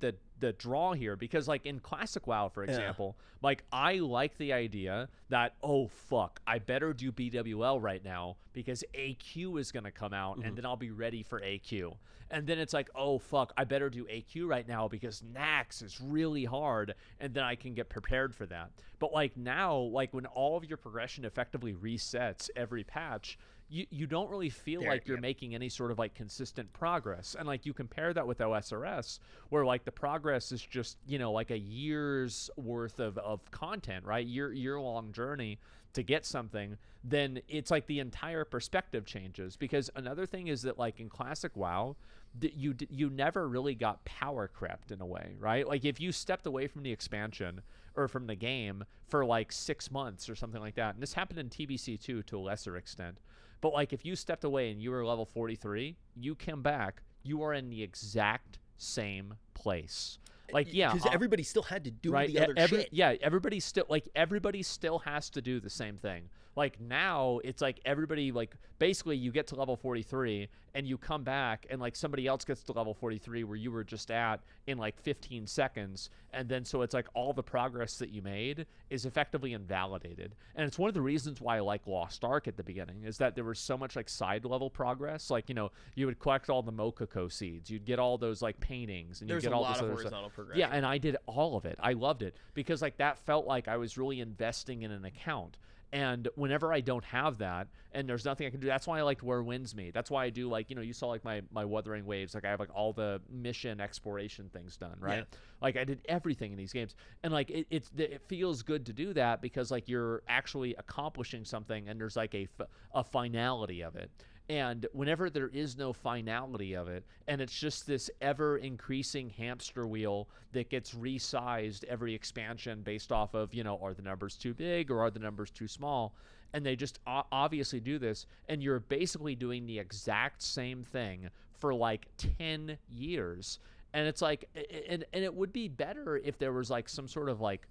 draw here? Because, like, in classic WoW, for example, like, I like the idea that, oh fuck, I better do BWL right now because AQ is gonna come out, and then I'll be ready for AQ. And then it's like, oh fuck, I better do AQ right now because Nax is really hard, and then I can get prepared for that. But, like, now, like, when all of your progression effectively resets every patch, you don't really feel like you're making any sort of like consistent progress. And like you compare that with OSRS, where like the progress is just, like a year's worth of content, right? Year-long journey to get something, then it's like the entire perspective changes. Because another thing is that like in classic WoW, you never really got power crept in a way, right? Like if you stepped away from the expansion or from the game for like 6 months or something like that, and this happened in TBC too to a lesser extent, but like if you stepped away and you were level 43, you come back, you are in the exact same place. Like, yeah,
because everybody still had to do the other shit.
Yeah, everybody still has to do the same thing. Like now, it's like everybody, like basically you get to level 43 and you come back and like somebody else gets to level 43 where you were just at in like 15 seconds, and then so it's like all the progress that you made is effectively invalidated. And it's one of the reasons why I like Lost Ark at the beginning, is that there was so much like side level progress. Like, you would collect all the Mokoko seeds, you'd get all those like paintings, and you'd get all this other stuff. Yeah, and I did all of it. I loved it because like that felt like I was really investing in an account. And whenever I don't have that and there's nothing I can do, that's why I liked Where Winds Meet. That's why I do like, you saw like my Wuthering Waves. Like I have like all the mission exploration things done, right? Yeah. Like I did everything in these games. And like it feels good to do that because like you're actually accomplishing something and there's like a finality of it. And whenever there is no finality of it, and it's just this ever-increasing hamster wheel that gets resized every expansion based off of, are the numbers too big or are the numbers too small? And they just obviously do this, and you're basically doing the exact same thing for like 10 years. And it's like, and it would be better if there was like some sort of like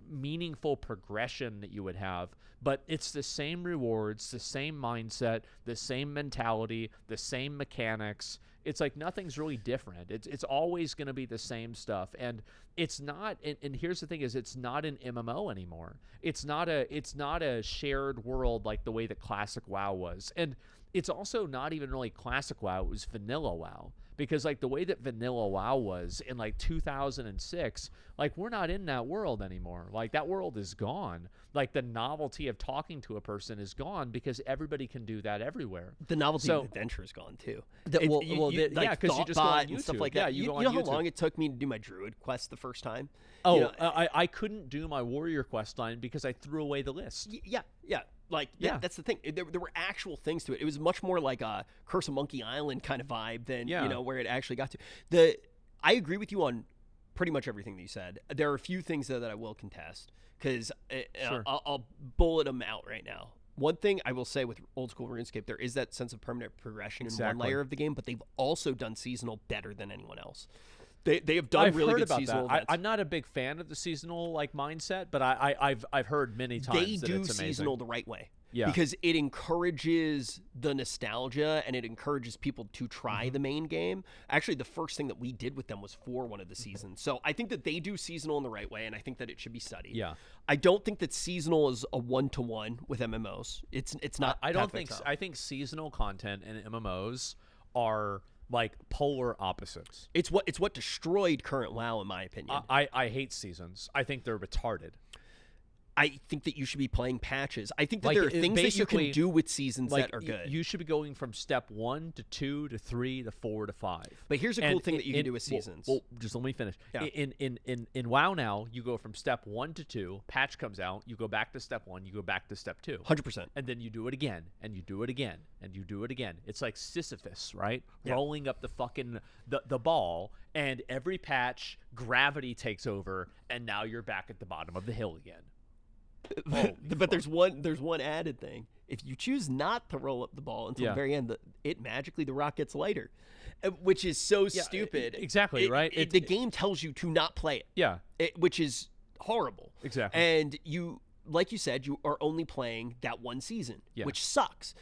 meaningful progression that you would have, but it's the same rewards, the same mindset, the same mentality, the same mechanics. It's like nothing's really different. It's always going to be the same stuff, and it's not. And here's the thing: is it's not an MMO anymore. It's not a shared world like the way that classic WoW was, and it's also not even really classic WoW. It was vanilla WoW. Because like the way that vanilla WoW was in like 2006, like we're not in that world anymore. Like that world is gone. Like the novelty of talking to a person is gone because everybody can do that everywhere.
The novelty of adventure is gone too.
Because you just go on YouTube
and stuff like that. You know how long it took me to do my druid quest the first time?
Oh, I couldn't do my warrior quest line because I threw away the list.
Yeah. Like, that's the thing. There were actual things to it. It was much more like a Curse of Monkey Island kind of vibe than, where it actually got to. I agree with you on pretty much everything that you said. There are a few things, though, that I will contest because
sure.
I'll bullet them out right now. One thing I will say with old school RuneScape, there is that sense of permanent progression in one layer of the game, but they've also done seasonal better than anyone else. They have done really good seasonal events.
I'm not a big fan of the seasonal like mindset, but I've heard many times
they
that
do
it's amazing.
Seasonal the right way.
Yeah.
Because it encourages the nostalgia and it encourages people to try the main game. Actually, the first thing that we did with them was for one of the seasons. So I think that they do seasonal in the right way, and I think that it should be studied.
Yeah.
I don't think that seasonal is a one-to-one with MMOs. It's not.
I don't think. I think seasonal content in MMOs are like polar opposites.
It's what destroyed current WoW, in my opinion.
I hate seasons. I think they're retarded.
I think that you should be playing patches. I think that there are things that you can do with seasons that are good.
You should be going from step 1 to 2 to 3 to 4 to 5.
But here's a cool thing that you can do with seasons.
Well, just let me finish. Yeah. In WoW now, you go from step 1 to 2, patch comes out, you go back to step 1, you go back to step 2.
100%.
And then you do it again, and you do it again, and you do it again. It's like Sisyphus, right? Yeah. Rolling up the fucking the ball, and every patch, gravity takes over, and now you're back at the bottom of the hill again.
But there's one added thing. If you choose not to roll up the ball until the very end, the rock gets lighter, which is so stupid.
Exactly, right?
The game tells you to not play it.
Yeah.
Which is horrible.
Exactly.
And you, like you said, you are only playing that one season, which sucks.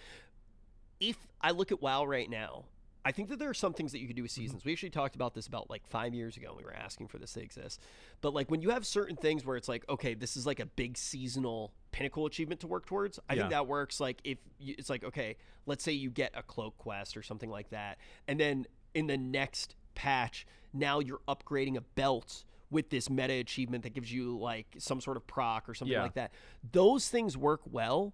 If I look at WoW right now, I think that there are some things that you could do with seasons. We actually talked about this about like 5 years ago. We were asking for this to exist. But like when you have certain things where it's like, okay, this is like a big seasonal pinnacle achievement to work towards. I think that works. Like if it's like, okay, let's say you get a cloak quest or something like that. And then in the next patch, now you're upgrading a belt with this meta achievement that gives you like some sort of proc or something like that. Those things work well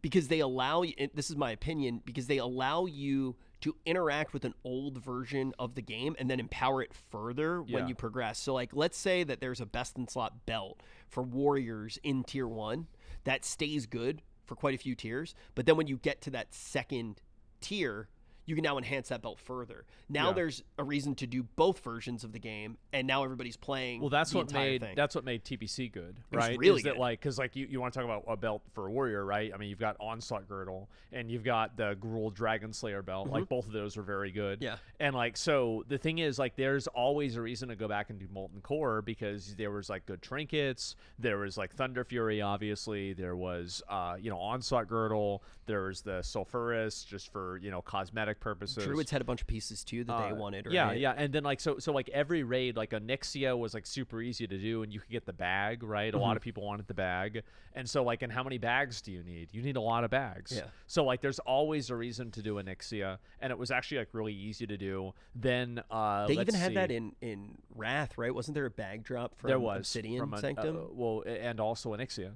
because they allow you, this is my opinion, because they allow you to interact with an old version of the game and then empower it further when you progress. So like, let's say that there's a best in slot belt for warriors in tier 1 that stays good for quite a few tiers, but then when you get to that second tier, you can now enhance that belt further. Now there's a reason to do both versions of the game, and now everybody's playing.
Well, that's
the
what
entire
made
thing.
that's what made TBC good,
It was
right?
really
Is that
good.
like, because like you want to talk about a belt for a warrior, right? I mean, you've got Onslaught Girdle and you've got the Gruul Dragon Slayer belt. Like both of those are very good.
Yeah.
And like, so the thing is, like, there's always a reason to go back and do Molten Core because there was like good trinkets. There was like Thunder Fury, obviously. There was Onslaught Girdle. There was the Sulfuris just for cosmetic purposes.
Druids had a bunch of pieces too that they wanted. Right?
Yeah, and then like so like every raid, like Onyxia was like super easy to do, and you could get the bag, right? A lot of people wanted the bag, and so like, and how many bags do you need? You need a lot of bags.
Yeah.
So like, there's always a reason to do Onyxia, and it was actually like really easy to do. Then
they even had that in Wrath, right? Wasn't there a bag drop from
there was
Obsidian
from
Sanctum?
and also Onyxia.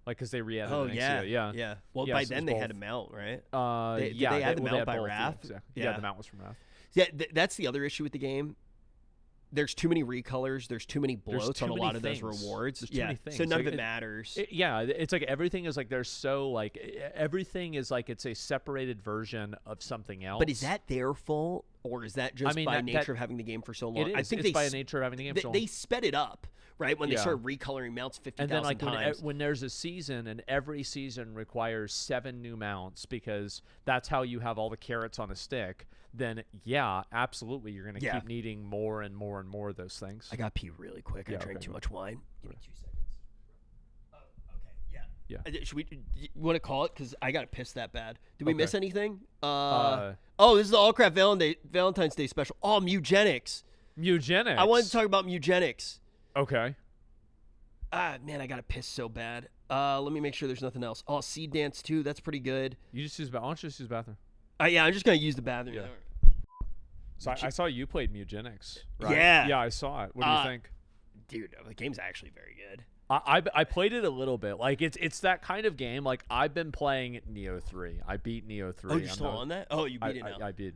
Like, because they re-added
Oh
Onyxia,
yeah. Well,
Yeah,
by
so
then
it's
they
both.
had a mount, right?
They
they had the
well,
mount
had
by
both,
Wrath?
exactly.
Yeah.
The mount was from Wrath.
Yeah, that's the other issue with the game. There's too many recolors. There's too many bloats
too
on a
many
lot of those
things.
rewards.
There's too many
So
things.
none
Like,
of it matters.
It's like everything is like there's so like everything is like it's a separated version of something else.
But is that their fault, or is that just by nature of having the game for so long?
It is.
I think
it's by nature of having the game.
they sped it up, right? When they
Yeah.
started recoloring mounts 50,000
and then like
times.
when there's a season and every season requires 7 new mounts because that's how you have all the carrots on a stick, then yeah, absolutely you're going to keep needing more and more and more of those things.
I got pee really quick. I drank too much wine. Give me 2 seconds. Oh, okay. Yeah. Should we? You want to call it? Because I got to piss that bad. Did we miss anything? Oh, this is the Allcraft Valentine's Day special. Oh, Mugenics.
Mugenics.
I wanted to talk about Mugenics.
Okay.
Man, I got to piss so bad. Let me make sure there's nothing else. Oh, Seed Dance 2. That's pretty good.
You just use. Why don't you just use the bathroom?
Yeah, I'm just going to use the bathroom.
Yeah. So I saw you played Mugenics, right?
Yeah.
Yeah, I saw it. What do you think?
Dude, the game's actually very good.
I played it a little bit. Like it's that kind of game. Like I've been playing Neo 3. I beat Neo 3.
Oh, you're still on that? Oh, you beat it now.
I did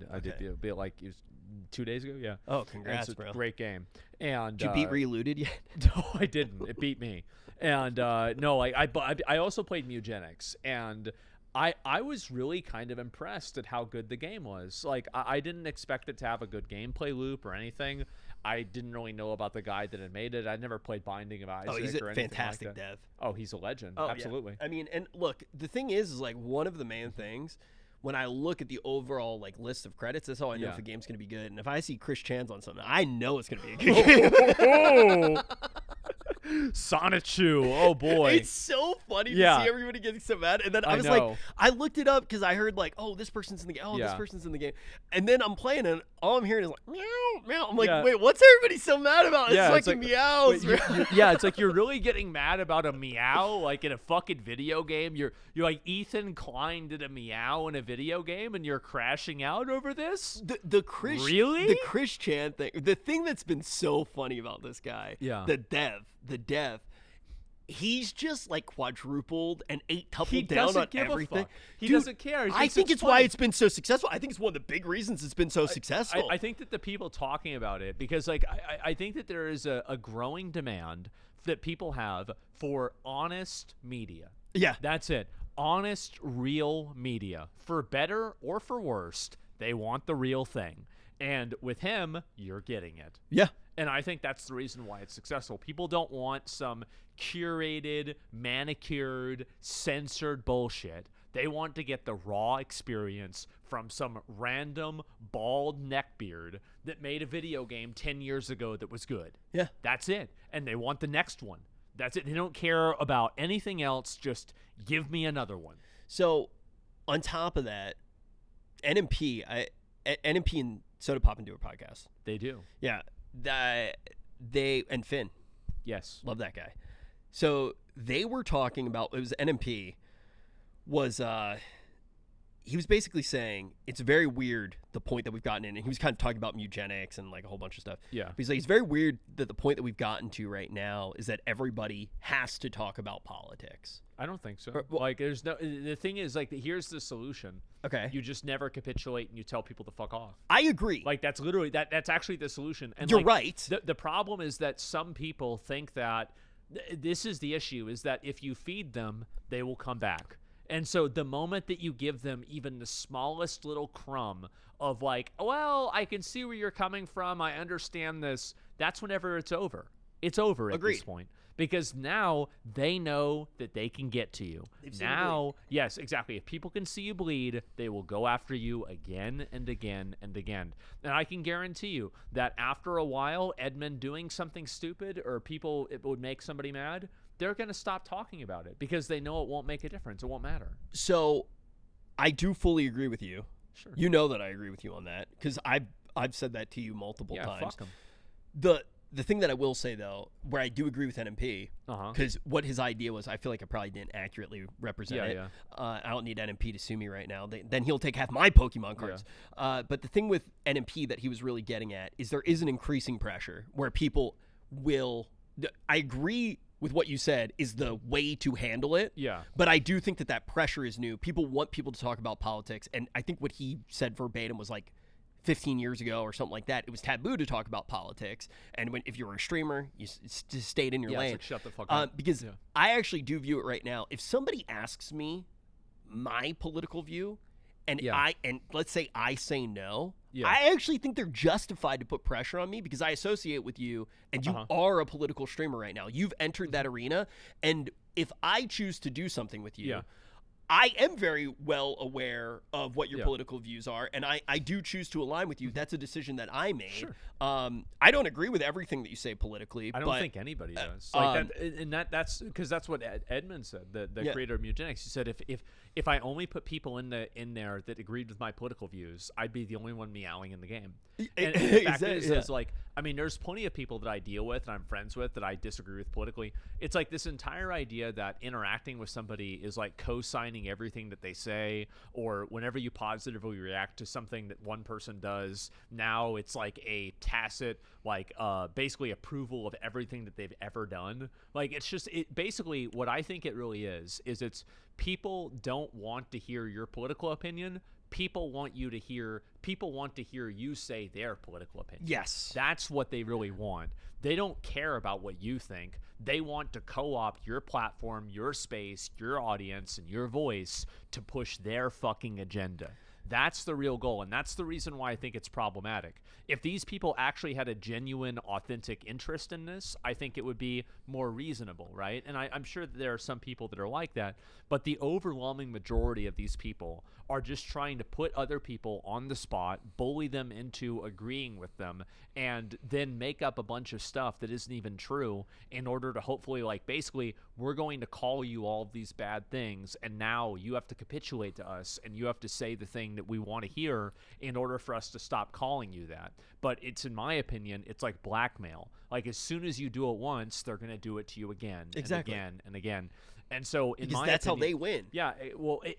beat it like it was 2 days ago. Yeah.
Oh, congrats,
it's a
bro.
great game. And
Did you beat Relooted yet?
No, I didn't. It beat me. And no, like I also played Mugenics, and I was really kind of impressed at how good the game was. Like I didn't expect it to have a good gameplay loop or anything. I didn't really know about the guy that had made it. I'd never played Binding of Isaac.
Oh, he's
or
a
anything
fantastic
like that.
dev.
Oh, he's a legend.
Oh,
Absolutely.
Yeah. I mean, and look, the thing is like one of the main things when I look at the overall like list of credits, that's how I know if a game's gonna be good. And if I see Chris Chan's on something, I know it's gonna be a good game.
Sonichu. Oh boy.
It's so funny to see everybody getting so mad. And then I was like, I looked it up because I heard like, oh, this person's in the game. Oh, this person's in the game. And then I'm playing and all I'm hearing is like meow, meow. I'm like, wait, what's everybody so mad about? It's like meows.
It's like you're really getting mad about a meow like in a fucking video game. You're like Ethan Klein did a meow in a video game and you're crashing out over this?
The Chris Chan thing. The thing that's been so funny about this guy, the dev, he's just like quadrupled and eightupled down on everything.
He doesn't care.
I think it's why it's been so successful. I think it's one of the big reasons it's been so successful.
I think that the people talking about it, because like I think that there is a growing demand that people have for honest media.
Yeah.
That's it. Honest, real media. For better or for worse, they want the real thing. And with him, you're getting it.
Yeah.
And I think that's the reason why it's successful. People don't want some curated, manicured, censored bullshit. They want to get the raw experience from some random bald neckbeard that made a video game 10 years ago that was good.
Yeah.
That's it. And they want the next one. That's it. They don't care about anything else. Just give me another one.
So on top of that, NMP and Soda Poppin' do a podcast.
They do.
Yeah. They and Finn.
Yes.
Love that guy. So they were talking about, it was NMP, was he was basically saying it's very weird the point that we've gotten in, and he was kind of talking about eugenics and like a whole bunch of stuff.
Yeah.
But he's like, it's very weird that the point that we've gotten to right now is that everybody has to talk about politics.
I don't think so.
Well,
like, there's no. The thing is, like, here's the solution.
Okay.
You just never capitulate and you tell people to fuck off.
I agree.
Like, that's literally that's actually the solution. And
you're
like,
right.
The problem is that some people think that this is the issue: is that if you feed them, they will come back. And so the moment that you give them even the smallest little crumb of like, well, I can see where you're coming from, I understand this, that's whenever it's over. It's over at
Agreed.
this point. Because now they know that they can get to you. Now, yes, exactly. If people can see you bleed, they will go after you again and again and again. And I can guarantee you that after a while, Edmund doing something stupid or people, it would make somebody mad, they're going to stop talking about it because they know it won't make a difference. It won't matter.
So I do fully agree with you.
Sure.
You know that I agree with you on that because I've said that to you multiple times.
Fuck 'em.
The thing that I will say, though, where I do agree with NMP, because what his idea was, I feel like I probably didn't accurately represent it. I don't need NMP to sue me right now. Then he'll take half my Pokemon cards. But the thing with NMP that he was really getting at is there is an increasing pressure where people will – I agree with what you said is the way to handle it.
Yeah.
But I do think that pressure is new. People want people to talk about politics. And I think what he said verbatim was like, 15 years ago or something like that, it was taboo to talk about politics. And if you were a streamer, you just stayed in your lane.
It's like, shut the fuck up.
Because I actually do view it right now. If somebody asks me my political view, and let's say I say no, I actually think they're justified to put pressure on me because I associate with you, and you are a political streamer right now. You've entered that arena, and if I choose to do something with you, I am very well aware of what your political views are, and I do choose to align with you. That's a decision that I made.
Sure.
I don't agree with everything that you say politically.
I don't think anybody does. Like that's because that's what Edmund said, the creator of eugenics. He said if I only put people in there that agreed with my political views, I'd be the only one meowing in the game. And the fact is like, I mean, there's plenty of people that I deal with and I'm friends with that I disagree with politically. It's like this entire idea that interacting with somebody is like co-signing everything that they say, or whenever you positively react to something that one person does, now it's like a tacit, like basically approval of everything that they've ever done. Like it's just basically what I think it really is it's people don't want to hear your political opinion. People want to hear you say their political opinion.
Yes.
That's what they really want. They don't care about what you think. They want to co-opt your platform, your space, your audience, and your voice to push their fucking agenda. That's the real goal, and that's the reason why I think it's problematic. If these people actually had a genuine, authentic interest in this, I think it would be more reasonable, right? And I'm sure that there are some people that are like that, but the overwhelming majority of these people are just trying to put other people on the spot, bully them into agreeing with them, and then make up a bunch of stuff that isn't even true in order to hopefully, like, basically, we're going to call you all of these bad things, and now you have to capitulate to us, and you have to say the thing that we want to hear in order for us to stop calling you that. But it's, in my opinion, it's like blackmail. Like, as soon as you do it once, they're going to do it to you again and again and again. And so, in my
that's
opinion,
how they win.
Yeah,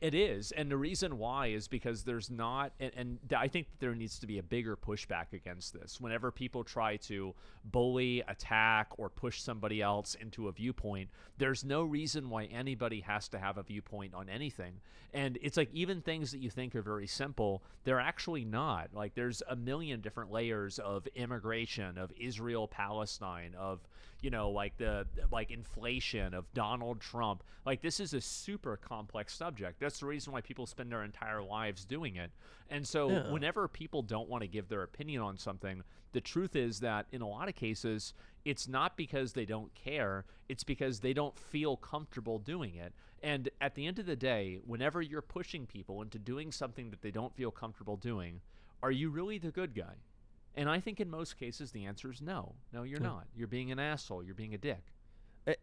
it is. And the reason why is because there's not, and I think there needs to be a bigger pushback against this. Whenever people try to bully, attack, or push somebody else into a viewpoint, there's no reason why anybody has to have a viewpoint on anything. And it's like even things that you think are very simple, they're actually not. Like there's a million different layers of immigration, of Israel, Palestine, of like inflation, of Donald Trump. Like this is a super complex subject. That's the reason why people spend their entire lives doing it. And so whenever people don't want to give their opinion on something, the truth is that in a lot of cases, it's not because they don't care. It's because they don't feel comfortable doing it. And at the end of the day, whenever you're pushing people into doing something that they don't feel comfortable doing, are you really the good guy? And I think in most cases, the answer is no. No, you're not. You're being an asshole. You're being a dick.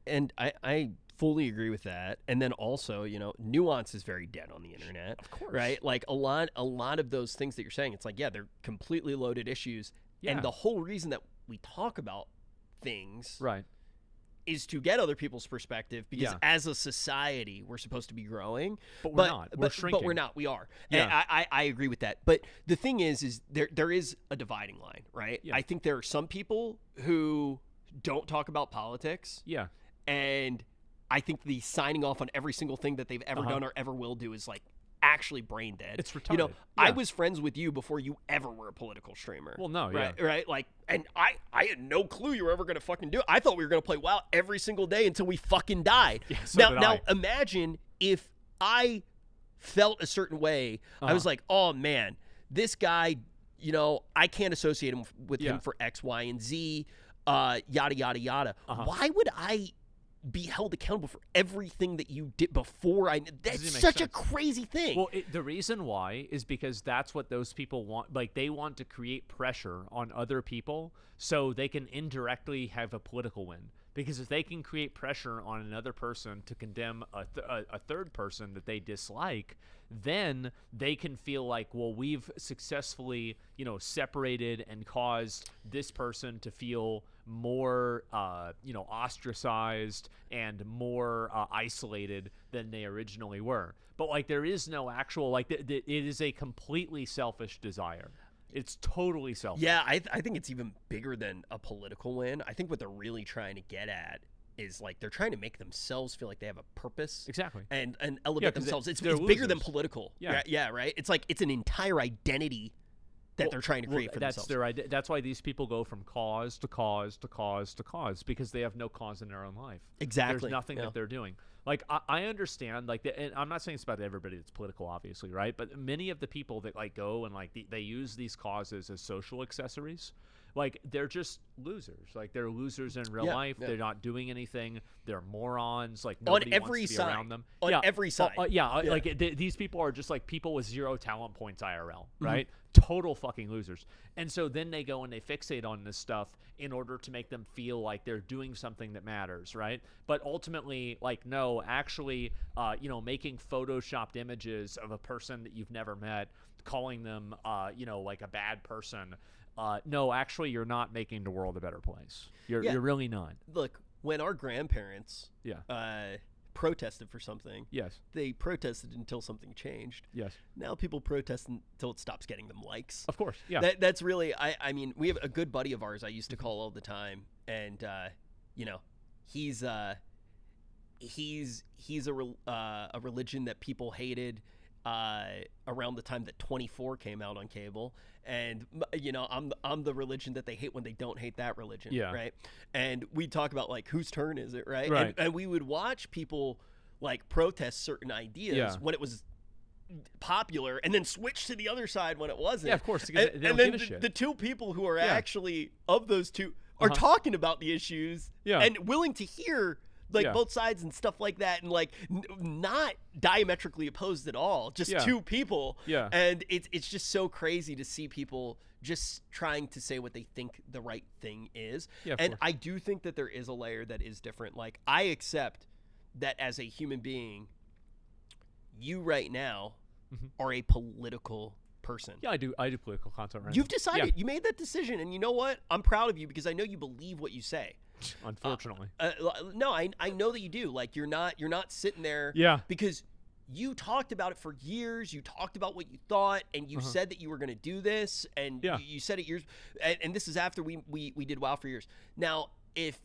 And I fully agree with that. And then also, nuance is very dead on the internet.
Of course.
Right? Like a lot of those things that you're saying, it's like, yeah, they're completely loaded issues. Yeah. And the whole reason that we talk about things
right
is to get other people's perspective, because
Yeah.
as a society we're supposed to be growing,
But we're not. We're shrinking.
But we're not. We are.
Yeah.
And I agree with that. But the thing is there is a dividing line, right?
Yeah.
I think there are some people who don't talk about politics,
Yeah.
and I think the signing off on every single thing that they've ever done or ever will do is like actually brain dead.
It's retarded.
You know,
Yeah.
I was friends with you before you ever were a political streamer.
Well, no,
right,
yeah.
right. Like, and I had no clue you were ever gonna fucking do it. I thought we were gonna play WoW every single day until we fucking died.
Yeah, so did
now
I.
imagine if I felt a certain way. I was like, oh man, this guy, you know, I can't associate him with
Yeah.
him for X, Y, and Z, yada yada yada. Why would I be held accountable for everything that you did before I? That's
Doesn't make
such a
sense.
crazy thing.
Well, the reason why is because that's what those people want. Like, they want to create pressure on other people so they can indirectly have a political win. Because if they can create pressure on another person to condemn a third person that they dislike, then they can feel like, well, we've successfully, you know, separated and caused this person to feel more, you know, ostracized and more isolated than they originally were. But like, there is no actual, like, it is a completely selfish desire. It's totally selfish.
Yeah, I think it's even bigger than a political win. I think what they're really trying to get at is like they're trying to make themselves feel like they have a purpose.
Exactly.
And elevate
'cause
themselves. It's
they're
bigger than
losers.
political.
Yeah.
Yeah, right? It's like it's an entire identity that they're trying to create for
that's
themselves.
That's why these people go from cause to cause to cause to cause, because they have no cause in their own life.
Exactly.
There's nothing
Yeah.
that they're doing. Like, I understand, like, and I'm not saying it's about everybody that's political, obviously, right? But many of the people that like go and like they use these causes as social accessories. Like, they're just losers. Like, they're losers in real
Yeah,
life.
yeah.
They're not doing anything. They're morons. Like, nobody
every
wants to be
side.
around them.
On
yeah.
every side.
Yeah,
Yeah.
like these people are just like people with 0 talent points IRL,
Mm-hmm.
right? Total fucking losers. And so then they go and they fixate on this stuff in order to make them feel like they're doing something that matters, right? But ultimately, like, no, actually, you know, making photoshopped images of a person that you've never met, calling them, you know, like a bad person. No, actually, you're not making the world a better place. You're really not.
Look, when our grandparents
Yeah.
protested for something,
Yes.
they protested until something changed.
Yes.
Now people protest until it stops getting them likes.
Of course. Yeah.
That's really, I mean, we have a good buddy of ours I used to call all the time, and you know, he's a religion that people hated around the time that 24 came out on cable, and you know, I'm the religion that they hate when they don't hate that religion.
Yeah.
Right. And we talk about like, whose turn is it, right?
Right.
And we would watch people like protest certain ideas
Yeah.
when it was popular, and then switch to the other side when it wasn't.
Yeah, of course, because they don't
then
give a shit.
the two people who are
Yeah.
actually of those two are talking about the issues
Yeah.
and willing to hear like
Yeah.
both sides and stuff like that, and like not diametrically opposed at all, just
Yeah.
two people.
Yeah.
And it's just so crazy to see people just trying to say what they think the right thing is.
Yeah, of
and
course.
I do think that there is a layer that is different. Like, I accept that as a human being, you right now are a political person.
Yeah, I do political content right
You've
now.
decided. You made that decision, and you know what? I'm proud of you because I know you believe what you say.
Yeah, unfortunately.
No, I know that you do. Like, you're not sitting there.
Yeah.
Because you talked about it for years. You talked about what you thought, and you said that you were going to do this, and
Yeah.
you said it years. And this is after we did WoW for years. Now, if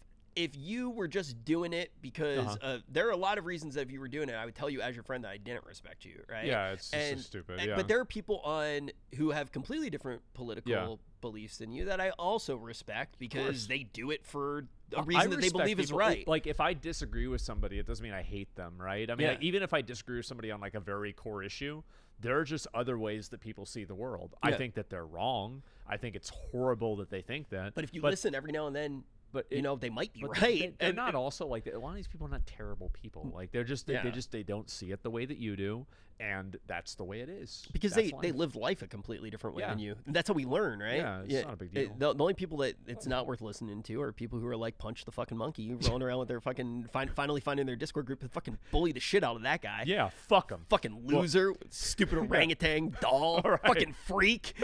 you were just doing it because there are a lot of reasons that if you were doing it, I would tell you as your friend that I didn't respect you, right?
Yeah, it's just so stupid. Yeah.
But there are people on who have completely different political beliefs than you that I also respect because they do it for a reason that they
respect
believe is
people.
right.
Like, if I disagree with somebody, it doesn't mean I hate them, right? I mean,
Yeah.
like, even if I disagree with somebody on like a very core issue, there are just other ways that people see the world. I
Yeah.
think that they're wrong. I think it's horrible that they think that.
But if you listen every now and then,
but
you know, they might be
but
right.
They're
And-
not also like a lot of these people are not terrible people. Like, they're just
Yeah.
they don't see it the way that you do, and that's the way it is.
because
That's
they
life.
lived life a completely different way
Yeah.
than you. And that's how we learn, right?
Yeah, it's not a big deal.
The only people that it's not worth listening to are people who are like Punch the fucking Monkey, rolling around with their fucking finally finding their Discord group and fucking bully the shit out of that guy.
Yeah, fuck them.
Fucking loser, stupid orangutan doll,
All right.
fucking freak.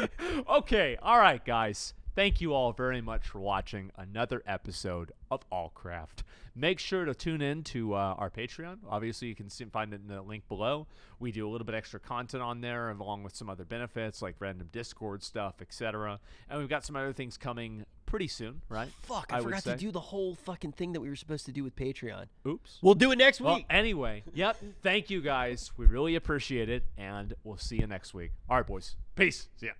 Okay, all right, guys. thank you all very much for watching another episode of Allcraft. Make sure to tune in to our Patreon. Obviously, you can find it in the link below. We do a little bit extra content on there, along with some other benefits like random Discord stuff, etc. And we've got some other things coming pretty soon, right?
Fuck, I forgot to do the whole fucking thing that we were supposed to do with Patreon.
Oops.
We'll do it next
Well,
week.
anyway, yep. Thank you guys. We really appreciate it, and we'll see you next week. All right, boys. Peace. See ya.